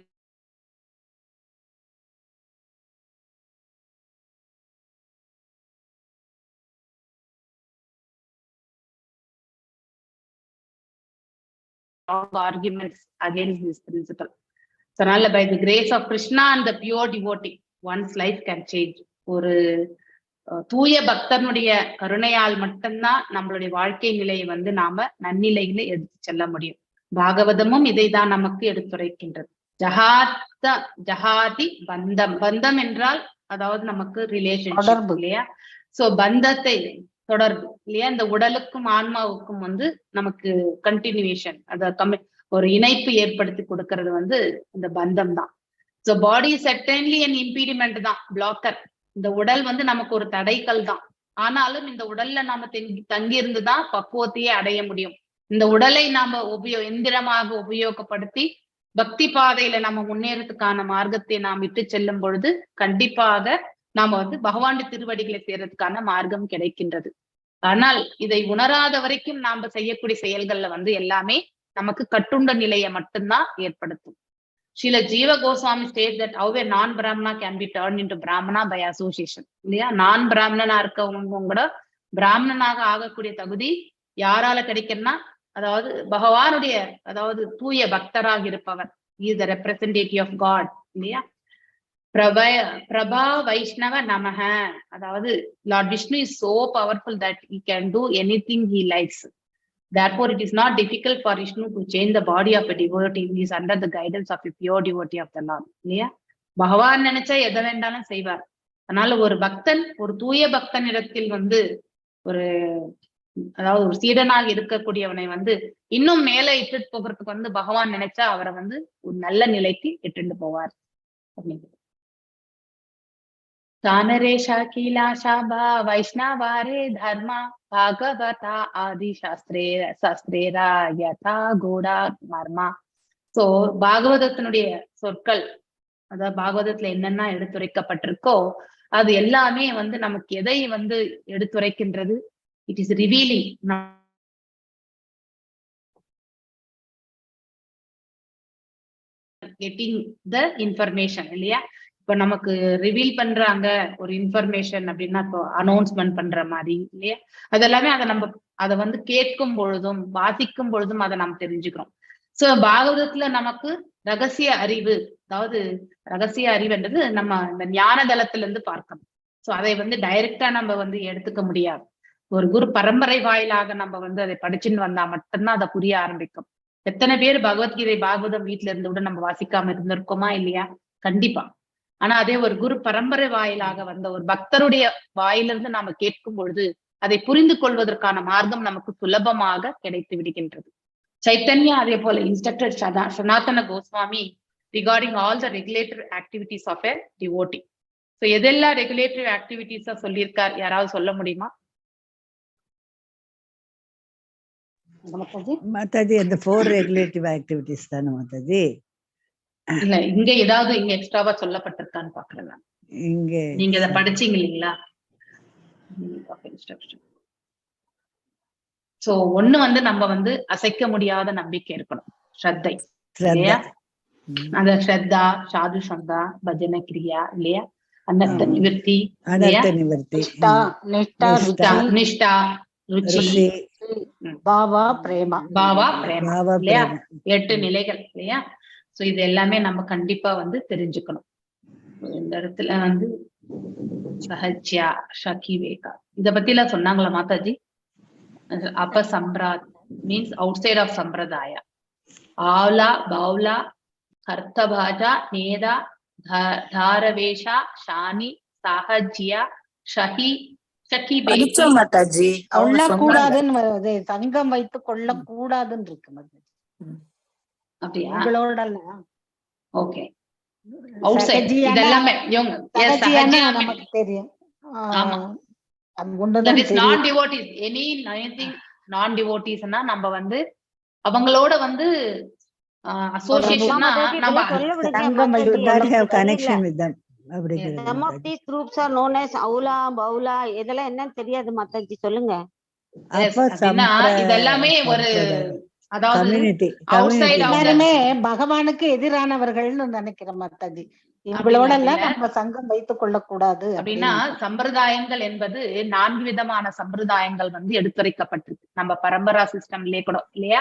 arguments against this principle. அதனால by the grace of Krishna and the pure devotee, one's life can change. ஒரு தூய பக்தனுடைய கருணையால் மட்டும்தான் நம்மளுடைய வாழ்க்கை நிலையை வந்து நாம நன்னிலையில எடுத்து செல்ல முடியும். பாகவதமும் இதைதான் நமக்கு எடுத்துரைக்கின்றது. ஜஹாதி பந்தம், பந்தம் என்றால் அதாவது நமக்கு ரிலேஷன்ஷிப் இல்லையா. சோ பந்தத்தை தொடர்பு இல்லையா, இந்த உடலுக்கும் ஆன்மாவுக்கும் வந்து நமக்கு கண்டினியூஷன், அத ஒரு இணைப்பு ஏற்படுத்தி கொடுக்கறது வந்து இந்த பந்தம் தான். சோ பாடி சர்டன்லி அண்ட் இம்பீடிமெண்ட் தான், பிளாக்கர். இந்த உடல் வந்து நமக்கு ஒரு தடைக்கல் தான். ஆனாலும் இந்த உடல்ல நாம தங்கி இருந்துதான் பக்குவத்தையே அடைய முடியும். இந்த உடலை நாம எந்திரமாக உபயோகப்படுத்தி பக்தி பாதையில நம்ம முன்னேறதுக்கான மார்க்கத்தை நாம் விட்டு செல்லும் பொழுது கண்டிப்பாக நாம வந்து பகவானுடைய திருவடிகளை சேர்றதுக்கான மார்க்கம் கிடைக்கின்றது. ஆனால் இதை உணராத வரைக்கும் நாம செய்யக்கூடிய செயல்கள்ல வந்து எல்லாமே நமக்கு கட்டுண்ட நிலையை மட்டும்தான் ஏற்படுத்தும். Srila Jiva Goswami states that how a non-Brahmana can be turned into Brahmana by association. இல்லையா, நான் பிராமணனா இருக்கவங்க கூட பிராமணனாக ஆகக்கூடிய தகுதி யாரால கிடைக்கும்னா, அதாவது பகவானுடைய, அதாவது தூய பக்தராக இருப்பவர் he is the representative of God இல்லையா. பிரபா வைஷ்ணவ நமஹ, அதாவது Lord Vishnu is so powerful that he can do anything he likes. Therefore it is not difficult for Vishnu to change the body of a devotee. He is under the guidance of a pure devotee of the Lord இல்லையா. பகவான் நினைச்சா எதை வேண்டாலும் செய்வார். அதனால ஒரு பக்தன், ஒரு தூய பக்தனிடத்தில் ஒரு அதாவது ஒரு சீடனாக இருக்கக்கூடியவனை இன்னும் மேல இட்டுட்டு போகிறதுக்கு பகவான் நினைச்சா அவரை ஒரு நல்ல நிலைக்கு இட்டுண்டு போவார் அப்படிங்கிறது. தானரேஷா கீலாஷா வைஷ்ணவாரே தர்மா பாகவதா ஆதி சாஸ்திரேரா யதா கோடா மர்மா. சோ பாகவதத்தினுடைய சொற்கள், அதாவது பாகவதத்துல என்னென்ன எடுத்துரைக்கப்பட்டிருக்கோ அது எல்லாமே நமக்கு எதை எடுத்துரைக்கின்றது? It is revealing getting the information இல்லையா. இப்ப நமக்கு ரிவீல் பண்றாங்க ஒரு இன்ஃபர்மேஷன் அப்படின்னா, இப்போ அனௌன்ஸ்மெண்ட் பண்ற மாதிரி இல்லையா. அதெல்லாமே அதை கேட்கும் பொழுதும் வாசிக்கும் பொழுதும் அதை நாம் தெரிஞ்சுக்கிறோம். சோ பாகவதத்துல நமக்கு ரகசிய அறிவு, அதாவது ரகசிய அறிவுன்றது நம்ம இந்த ஞான தளத்துல இருந்து பார்க்கணும். சோ அதை டைரக்டா நம்ம எடுத்துக்க முடியாது. ஒரு குரு பரம்பரை வாயிலாக நம்ம அதை படிச்சுன்னு வந்தா மட்டும்தான் அதை புரிய ஆரம்பிக்கும். எத்தனை பேர் பகவத்கீதை பாகவதம் வீட்டுல இருந்து கூட நம்ம வாசிக்காம இருந்திருக்கோமா இல்லையா? கண்டிப்பா. ஆனா அதே ஒரு குரு பரம்பரை வாயிலாக வந்த ஒரு பக்தருடைய வாயிலிருந்து நாம கேட்கும் பொழுது அதை புரிந்து கொள்வதற்கான மார்க்கம் நமக்கு சுலபமாக கிடைத்து விடுகின்றது. சைத்தன்யா அதே போல instructor Sanatana Goswami regarding all the regulatory activities of a devotee. So எதெல்லாம் ரெகுலேட்டரி ஆக்டிவிட்டிஸா சொல்லியிருக்கார், யாராவது சொல்ல முடியுமா? மாதாஜி அந்த 4 ரெகுலேட்டிவ் ஆக்டிவிட்டிஸ் தானே மாதாஜி? இல்ல இங்க ஏதாவது இங்க எக்ஸ்ட்ராவா சொல்லப்பட்டிருக்கான்னு பாக்குறேன். இங்க நீங்க இத படிச்சீங்க இல்லீங்களா? சோ ஒண்ணு நம்ம அசைக்க முடியாத நம்பிக்கை இருக்கணும், ஸ்ரத்தை இல்லையா. அந்த ஸ்ரத்தா, சாது சந்தா, பஜன கிரியா இல்லையா, அனர்த்த நிவர்த்தி, நிஷ்டா, ருச்சி, பாவா பிரேமா இல்லையா, 8 நிலைகள் இல்லையா. சோ இது எல்லாமே நம்ம கண்டிப்பா தெரிஞ்சுக்கணும். இந்த இடத்துல சஹஜ்யா, ஷகிவேகா இத பத்தி எல்லாம் சொன்னாங்களா மாதாஜி? அப்ப சம்பிராத் means outside of sampradaya. Aula, Baula, Kartabhaja, Neda, Daravesha, Shani, Sahajiya, Shahi, Mataji கொள்ளக்கூடாதுன்னு வருது. சங்கம் வைத்து கொள்ளக்கூடாதுன்னு இருக்கு மாதாஜி. அப்படியா? ஓகே. அவுட் சைட் இதெல்லாமே நமக்கு தெரியும். That is non-devotees. Anything non-devoteesனா நம்ம அவங்களோட association connection with them. Some of these groups are known as Aula, Baula. இதெல்லாம் என்னன்னு தெரியாது மாதாஜி, சொல்லுங்க. இதெல்லாமே ஒரு எல்லாருமே பகவானுக்கு எதிரானவர்கள்னு நினைக்கிறேன் மாதாஜி. இவங்களோட எல்லாம் நம்ம சங்கம் வைத்துக் கொள்ளக்கூடாது அப்படின்னா. சம்பிரதாயங்கள் என்பது 4 விதமான சம்பிரதாயங்கள் எடுத்துரைக்கப்பட்டிருக்கு நம்ம பரம்பரா சிஸ்டம்லயே கூட இல்லையா.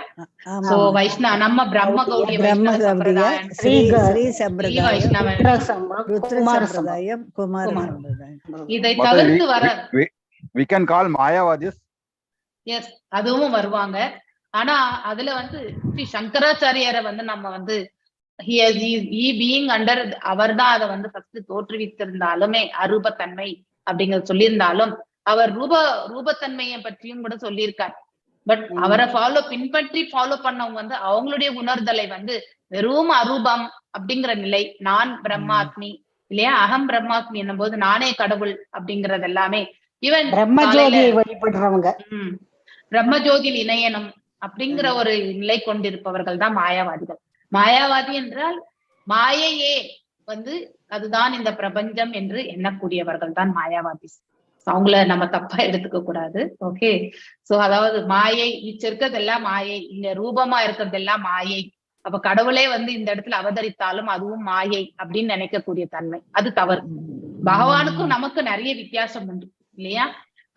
சோ வைஷ்ணவ, நம்ம பிரம்ம கௌடிய சம்பிரதாயம், இதை தவிர்த்து வர we can call mayavadis. Yes, அதுவும் வருவாங்க. ஆனா அதுல ஸ்ரீ சங்கராச்சாரியாரை நம்ம he being under அவர்தான் அதை ஃபர்ஸ்ட் தோற்றுவித்திருந்தாலுமே, அரூபத்தன்மை அப்படிங்கறது சொல்லியிருந்தாலும் அவர் ரூபத்தன்மையை பற்றியும் கூட சொல்லியிருக்கார். பட் அவரை பின்பற்றி ஃபாலோ பண்ணவங்க அவங்களுடைய உணர்தலை வெறும் அரூபம் அப்படிங்கிற நிலை, நான் பிரம்மாத்மி இல்லையா, அகம் பிரம்மாத்மி என்னும் போது நானே கடவுள் அப்படிங்கறது எல்லாமே இவன் பிரம்மஜோதியை வழிபடுறவங்க, பிரம்மஜோதி இணையனம் அப்படிங்கிற ஒரு நிலை கொண்டிருப்பவர்கள் தான் மாயாவாதிகள். மாயாவாதி என்றால் மாயையே அதுதான் இந்த பிரபஞ்சம் என்று எண்ணக்கூடியவர்கள் தான் மாயாவாதி. அவங்கள நம்ம தப்பா எடுத்துக்க கூடாது. ஓகே. சோ அதாவது மாயை மிச்சம் இருக்கிறதெல்லாம் மாயை, இங்க ரூபமா இருக்கிறதெல்லாம் மாயை. அப்ப கடவுளே இந்த இடத்துல அவதரித்தாலும் அதுவும் மாயை அப்படின்னு நினைக்கக்கூடிய தன்மை, அது தவறு. பகவானுக்கும் நமக்கு நிறைய வித்தியாசம் உண்டு இல்லையா.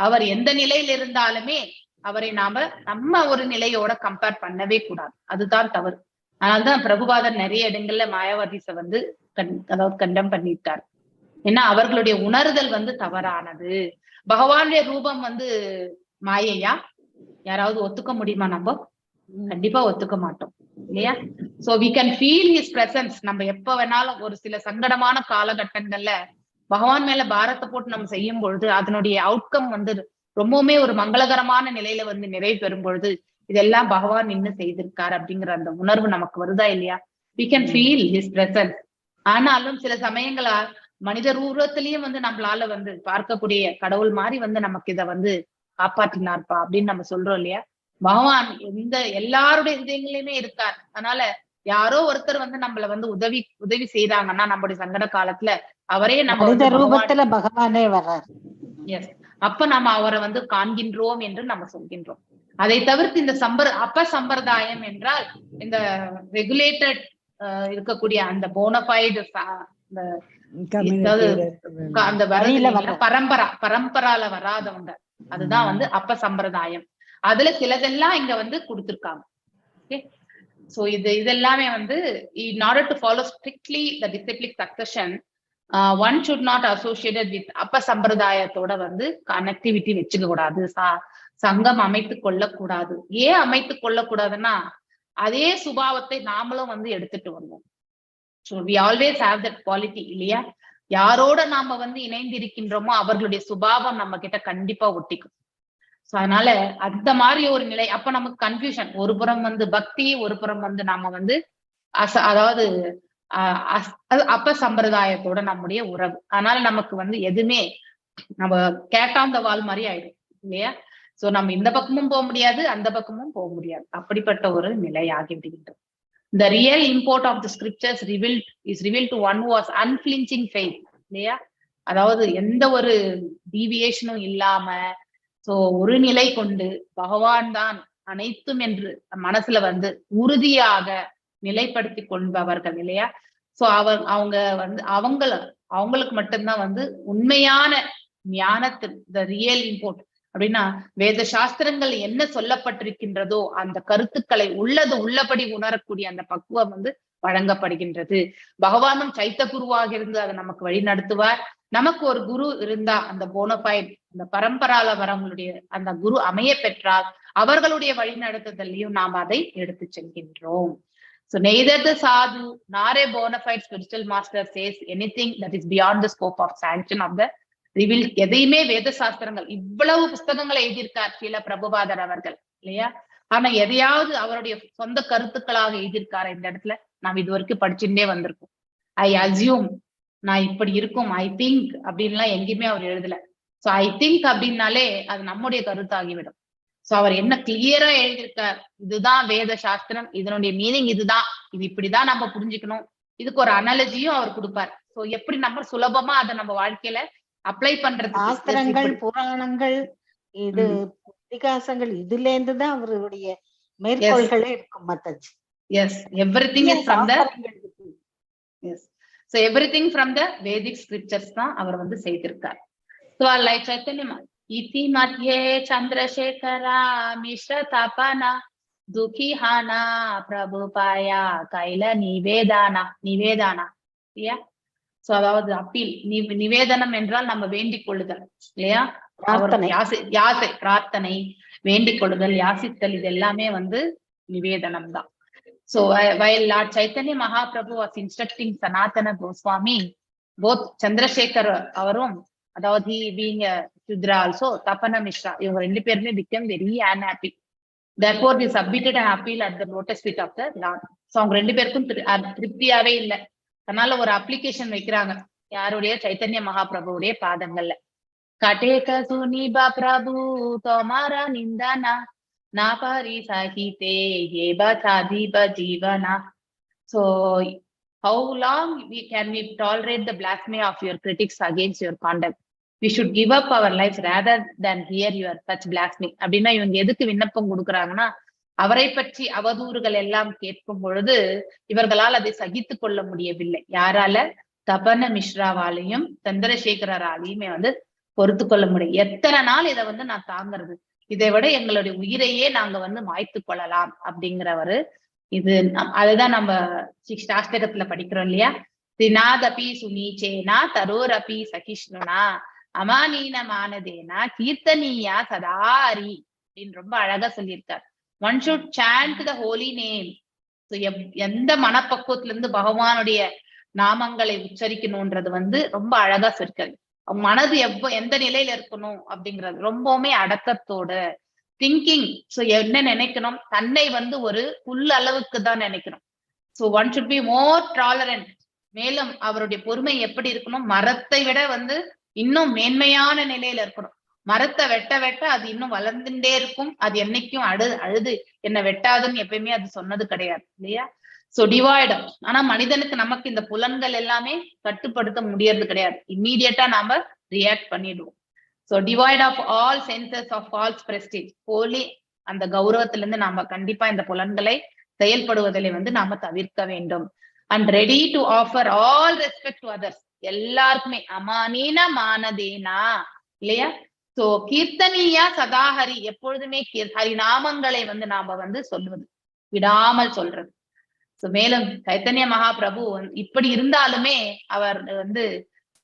அவர் எந்த நிலையில இருந்தாலுமே அவரை நம்ம ஒரு நிலையோட கம்பேர் பண்ணவே கூடாது, அதுதான் தவறு. அதனால்தான் பிரபுபாதர் நிறைய இடங்கள்ல மாயாவாதிஸ வந்து அதாவது கண்டம் பண்ணிட்டார். ஏன்னா அவர்களுடைய உணர்தல் வந்து தவறானது. பகவானுடைய ரூபம் வந்து மாயையா? யாராவது ஒத்துக்க முடியுமா? நம்ம கண்டிப்பா ஒத்துக்க மாட்டோம் இல்லையா? So we can feel his presence. நம்ம எப்ப வேணாலும் ஒரு சில சங்கடமான காலகட்டங்கள்ல பகவான் மேல பாரத்தை போட்டு நம்ம செய்யும் பொழுது அதனுடைய அவுட்கம் வந்து ரொம்பவுமே ஒரு மங்களகரமான நிலையில வந்து நிறைவு பெறும் பொழுது இதெல்லாம் பகவான் இன்னும் செய்திருக்காரு அப்படிங்கிற அந்த உணர்வு நமக்கு வருதா இல்லையா? we can feel his presence. ஆனாலும் சில சமயங்களா மனித ரூபத்திலயும் வந்து நம்மளால வந்து பார்க்கக்கூடிய கடவுள் மாதிரி வந்து நமக்கு இதை வந்து காப்பாற்றினார்ப்பா அப்படின்னு நம்ம சொல்றோம் இல்லையா? பகவான் எல்லாருடைய இதயங்களையுமே இருக்கார். அதனால யாரோ ஒருத்தர் வந்து நம்மள வந்து உதவி செய்யறாங்கன்னா நம்மளுடைய சங்கட காலத்துல அவரே நம்ம ரூபத்துல பகவானே வர்றார். எஸ், அப்ப நம்ம அவரை வந்து காண்கின்றோம் என்று நம்ம சொல்கின்றோம். அதை தவிர்த்து இந்த அப்ப சம்பிரதாயம் என்றால் இந்த ரெகுலேட்டட் இருக்கக்கூடிய அந்த போனஃபைடு அந்த பரம்பரால வராதவங்க, அதுதான் வந்து அப்ப சம்பிரதாயம். அதுல சிலதெல்லாம் இங்க வந்து கொடுத்திருக்காங்க. ஓகே, சோ இதெல்லாமே வந்து in order to follow strictly the disciplic succession, one should not associated with அப்ப சம்பிரதாயத்தோட வந்து கனெக்டிவிட்டி வச்சுக்க கூடாது, சங்கம் அமைத்து கொள்ளக்கூடாது. ஏன் அமைத்து கொள்ளக்கூடாதுன்னா அதே சுபாவத்தை நாமளும் வந்து எடுத்துட்டு வந்தோம். So we always have that quality இல்லையா? யாரோட நாம வந்து இணைந்து இருக்கின்றோமோ அவர்களுடைய சுபாவம் நம்ம கிட்ட கண்டிப்பா ஒட்டிக்கும். சோ அதனால அந்த மாதிரி ஒரு நிலை அப்ப நமக்கு கன்ஃபியூஷன். ஒரு புறம் வந்து பக்தி, ஒரு புறம் வந்து நாம வந்து அதாவது அப்ப சம்பிரதாயத்தோட நம்முடைய உறவு. அதனால நமக்கு வந்து எதுவுமே நம்ம கேட்டாந்த வால் மாதிரி ஆயிடும் இல்லையா? சோ நம்ம இந்த பக்கமும் போக முடியாது, அந்த பக்கமும் போக முடியாது. அப்படிப்பட்ட ஒரு நிலை ஆகிவிடுகின்றது. The real import of the scriptures is revealed to one who was unflinching faith இல்லையா? அதாவது எந்த ஒரு டீவியேஷனும் இல்லாம சோ ஒரு நிலை கொண்டு பகவான் தான் அனைத்தும் என்று மனசுல வந்து உறுதியாக நிலைப்படுத்தி கொள்பவர்கள் இல்லையா? சோ அவங்க வந்து அவங்களுக்கு மட்டும்தான் வந்து உண்மையான ஞானத்தின் the real import அப்படின்னா வேத சாஸ்திரங்கள் என்ன சொல்லப்பட்டிருக்கின்றதோ அந்த கருத்துக்களை உள்ளபடி உணரக்கூடிய அந்த பக்குவம் வந்து வழங்கப்படுகின்றது. பகவானும் சைத்த குருவாக இருந்து அதை நமக்கு வழி நடத்துவார். நமக்கு ஒரு குரு இருந்தா அந்த போனஃபைட் அந்த பரம்பரால வரவங்களுடைய அந்த குரு அமைய பெற்றால் அவர்களுடைய வழி நடத்துதலையும் நாம் அதை எடுத்து செல்கின்றோம். So neither the sadhu nor a bona fide spiritual master says anything that is beyond the scope of sanction of the revealed. எதையுமே வேத சாஸ்திரங்கள் இவ்வளவு புஸ்தகங்களை எழுதியிருக்கார் ஸ்ரீல பிரபுபாதர் அவர்கள் இல்லையா? ஆனா எதையாவது அவருடைய சொந்த கருத்துக்களாக எழுதியிருக்காரு இந்த இடத்துல நாம் இது வரைக்கும் படிச்சுட்டே வந்திருக்கோம். ஐ அசியூம், நான் இப்படி இருக்கும், ஐ திங்க் அப்படின்லாம் எங்கேயுமே அவர் எழுதல. சோ ஐ திங்க் அப்படின்னாலே அது நம்முடைய கருத்தாகிவிடும். சோ அவர் என்ன கிளியரா எழுதியிருக்கார், இதுதான் வேத சாஸ்திரம், இதனுடைய மீனிங் இதுதான், இது இப்படிதான் நம்ம புரிஞ்சுக்கணும், இதுக்கு ஒரு அனாலஜியும் அவர் கொடுப்பார். சோ எப்படி நம்ம சுலபமா அதை நம்ம வாழ்க்கையில அப்ளை பண்றது. சாஸ்திரங்கள், புராணங்கள், இது இதிகாசங்கள், இதுல இருந்துதான் அவருடைய மேற்கோள்களே இருக்கும். மத்தது yes, everything is from the S. So everything from the Vedic scriptures தான் அவர் வந்து செய்திருக்கார். சோ லைக் சைத்தன்ய இதி மத்யே சந்திரசேகரா மிஸ்ர தபனா துக்கிஹானா பிரபுபாயா கைல நிவேதானா இல்லையா? சோ அதாவது அப்பீல், நிவேதனம் என்றால் நம்ம வேண்டிக் கொள்ளுதல் இல்லையா? யாசை, பிரார்த்தனை, வேண்டிக் கொள்ளுதல், யாசித்தல், இது எல்லாமே வந்து நிவேதனம் தான். So while Lord Chaitanya Mahaprabhu was instructing Sanatana Goswami, both Chandrasekhar அவரும் அதாவது he being a Shudra also, Tapana Mishra, இவங்க ரெண்டு பேருமே became very unhappy. Therefore they submitted an appeal at the lotus feet of the Lord. So அவங்க ரெண்டு பேருக்கும் திருப்தியாவே இல்லை. அதனால ஒரு அப்ளிகேஷன் வைக்கிறாங்க யாருடைய? சைத்தன்ய மகாபிரபுடைய பாதங்கள்ல. கட்டேக சுனிபா பிரபு தோமாரா நிந்தனா na pari sahite ye bachadiba jeevana. So how long can we tolerate the blasphemy of your critics against your conduct? We should give up our lives rather than hear your such blasphemy. அப்படின்னா இவங்க எதுக்கு விண்ணப்பம் கொடுக்குறாங்கன்னா அவரை பற்றி அவதூறுகள் எல்லாம் கேட்கும் பொழுது இவர்களால் அதை சகித்து கொள்ள முடியவில்லை. யாரால? தபன மிஸ்ராவாலையும் சந்திரசேகராலையுமே வந்து பொறுத்து கொள்ள முடியும். எத்தனை நாள் இதை வந்து நான் தாங்கிறது, இதை விட எங்களுடைய உயிரையே நாங்க வந்து மாய்த்து கொள்ளலாம் அப்படிங்கிறவரு இது அதுதான் நம்ம சாஸ்திரத்துல படிக்கிறோம் இல்லையா. தினாதபி சுனீச்சேனா தரோரபி சகிஷ்ணுனா அமானீன மானதேனா கீர்த்தனியா சதாரி அப்படின்னு ரொம்ப அழகா சொல்லியிருக்கார். One should chant the holy name. எந்த மனப்பக்குவத்துல இருந்து பகவானுடைய நாமங்களை உச்சரிக்கணும்ன்றது வந்து ரொம்ப அழகா சொல்லிருக்காரு. மனது எந்த நிலையில இருக்கணும் அப்படிங்கிறது ரொம்பவுமே அடக்கத்தோட திங்கிங். சோ என்ன நினைக்கணும், தன்னை வந்து ஒரு புல் அளவுக்கு தான் நினைக்கணும். So one should be more tolerant. மேலும் அவருடைய பொறுமை எப்படி இருக்கணும், மரத்தை விட வந்து இன்னும் மேன்மையான நிலையில இருக்கணும். மரத்தை வெட்ட வெட்ட அது இன்னும் வளர்ந்துட்டே இருக்கும். அது என்னைக்கும் அழுது என்ன வெட்டாதுன்னு எப்பயுமே அது சொன்னது கிடையாது இல்லையா. So divide. ஆனா மனிதனுக்கு நமக்கு இந்த புலன்கள் எல்லாமே கட்டுப்படுத்த முடியறது கிடையாது. இம்மீடியட்டா நாம ரியாக்ட் பண்ணிடுவோம். So devoid of all senses of false prestige. போலி அந்த கௌரவத்துல இருந்து நாம கண்டிப்பா இந்த புலன்களை செயல்படுவதிலே வந்து நாம தவிர்க்க வேண்டும். And ready to offer all respect to others. எல்லாருக்குமே அமானீன மானதேனா இல்லையா. சோ கீர்த்தனியா சதாஹரி, எப்பொழுதுமே ஹரிநாமங்களை வந்து நாம வந்து சொல்லுவது, விடாமல் சொல்றது. சோ மேலும் சைத்தன்ய மகாபிரபு இப்படி இருந்தாலுமே அவர் வந்து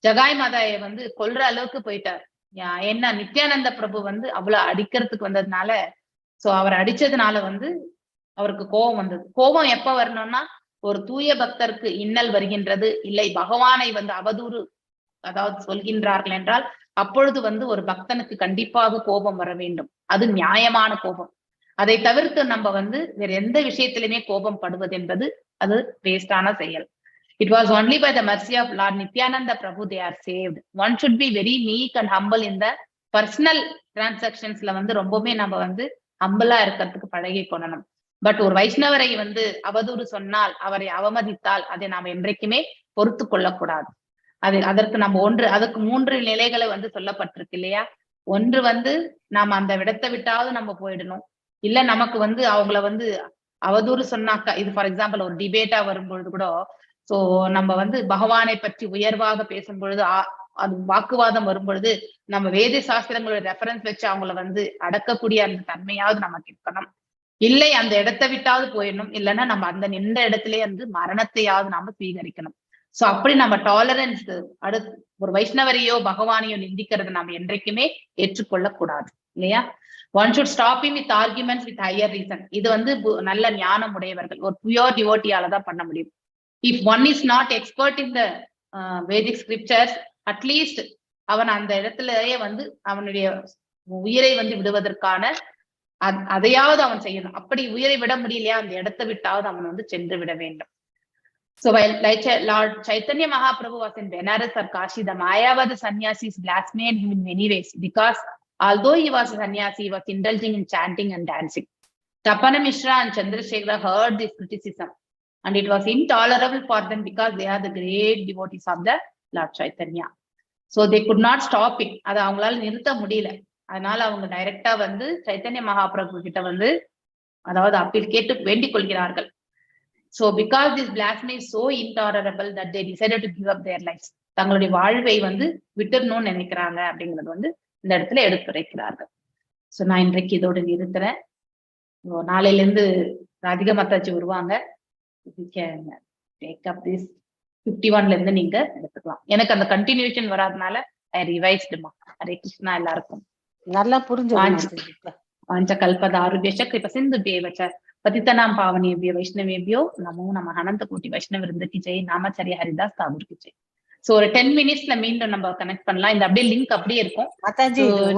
ஜகாய் மாதாயை வந்து கொல்ற அளவுக்கு போயிட்டார். என்ன நித்யானந்த பிரபு வந்து அவ்வளவு அடிக்கிறதுக்கு வந்ததுனால, சோ அவர் அடிச்சதுனால வந்து அவருக்கு கோபம் வந்தது. கோபம் எப்ப வரணும்னா, ஒரு தூய பக்தருக்கு இன்னல் வருகின்றது, இல்லை பகவானை வந்து அவதூறு அதாவது சொல்கின்றார்கள் என்றால் அப்பொழுது வந்து ஒரு பக்தனுக்கு கண்டிப்பாக கோபம் வர வேண்டும். அது நியாயமான கோபம். அதை தவிர்த்து நம்ம வந்து வேற எந்த விஷயத்திலுமே கோபம் படுவது என்பது அது வேஸ்டான செயல். It was only by the mercy of Lord Nityananda Prabhu they are saved. One should be very meek and humble in the personal transactionsல வந்து ரொம்பவே நம்ம வந்து ஹம்பிளா இருக்கிறதுக்கு பழகி கொள்ளணும். பட் ஒரு வைஷ்ணவரை வந்து அவதூறு சொன்னால், அவரை அவமதித்தால் அதை நாம் என்றைக்குமே பொறுத்து கொள்ளக்கூடாது. அதற்கு நம்ம அதுக்கு 3 நிலைகளை வந்து சொல்லப்பட்டிருக்கு இல்லையா. ஒன்று வந்து நாம அந்த விடத்தை விட்டாவது நம்ம போயிடணும். இல்ல நமக்கு வந்து அவங்கள வந்து அவதூறு சொன்னாக்கா, இது ஃபார் எக்ஸாம்பிள் ஒரு டிபேட்டா வரும்பொழுது கூட, சோ நம்ம வந்து பகவானை பற்றி உயர்வாக பேசும் பொழுது, அது வாக்குவாதம் வரும் பொழுது நம்ம வேத சாஸ்திரங்களோட ரெஃபரன்ஸ் வச்சு அவங்கள வந்து அடக்கக்கூடிய அந்த தன்மையாவது நமக்கு இருக்கணும். இல்லை அந்த இடத்தை விட்டாவது போயிடணும். இல்லைன்னா நம்ம அந்த நின்ற இடத்திலே வந்து மரணத்தையாவது நாம ஸ்வீகரிக்கணும். சோ அப்படி நம்ம டாலரன்ஸ் அடுத்து ஒரு வைஷ்ணவரையோ பகவானையோ நிந்திக்கிறது நம்ம என்றைக்குமே ஏற்றுக்கொள்ளக்கூடாது இல்லையா. One should stop him with arguments with higher reason. இது வந்து நல்ல ஞானம் உடையவர்கள், ஒரு பியூர் டிவோட்டியால தான் பண்ண முடியும். If one is not expert in the Vedic scriptures, at least அவன் அந்த இடத்துலயே வந்து அவனுடைய உயிரை வந்து விடுவதற்கான அதையாவது அவன் செய்யணும். அப்படி உயிரை விட முடியலையா, அந்த இடத்தை விட்டாவது அவன் வந்து சென்று விட வேண்டும். So while Lord Chaitanya Mahaprabhu was in Benares or Kashi, the Mayavada sannyasis blasphemed him in many ways, because although he was a sannyasi, he was indulging in chanting and dancing. Tapana Mishra and Chandrasekhara heard this criticism, and it was intolerable for them because they are the great devotees of the Lord Chaitanya. So they could not stop it. அது அவங்களால நிறுத்த முடியல. அதனால அவங்க டைரக்டா வந்து சைத்தன்ய மகாபிரபு கிட்ட வந்து அதாவது அப்பீல் கேட்டு வேண்டிக் கொள்கிறார்கள். So because this blasphemy is so intolerable that they decided to give up their lives. தங்களுடைய வாழ்வை வந்து விட்டுறணும்னு நினைக்கிறாங்க அப்படிங்கிறது வந்து இந்த இடத்துல எடுத்துரைக்கிறார்கள். சோ நான் இன்றைக்கு இதோட நிறுத்துறேன். நாளையில இருந்து ராதிகா மாதாஜி வருவாங்க. Take up this 51ல இருந்து நீங்க எடுத்துக்கலாம். எனக்கு அந்த கண்டினியூஷன் வராதனால I revised மா. ஹரே கிருஷ்ணா எல்லாருக்கும். நல்லா புரிஞ்சு. வாஞ்ச கல்பதாருபேஷ கிருப சிந்துபேவச पतितनाम पावनेभ्यो वैष्णवेभ्यो नमो नमः. अनंत कोटि वैष्णव वृंद की जय. नामाचार्य हरिदास தாகூர் की जय. சோ ஒரு 10 மினிட்ஸ்ல மீண்டும் நம்ம கனெக்ட் பண்ணலாம். இந்த அப்படியே லிங்க் அப்படியே இருக்கும்.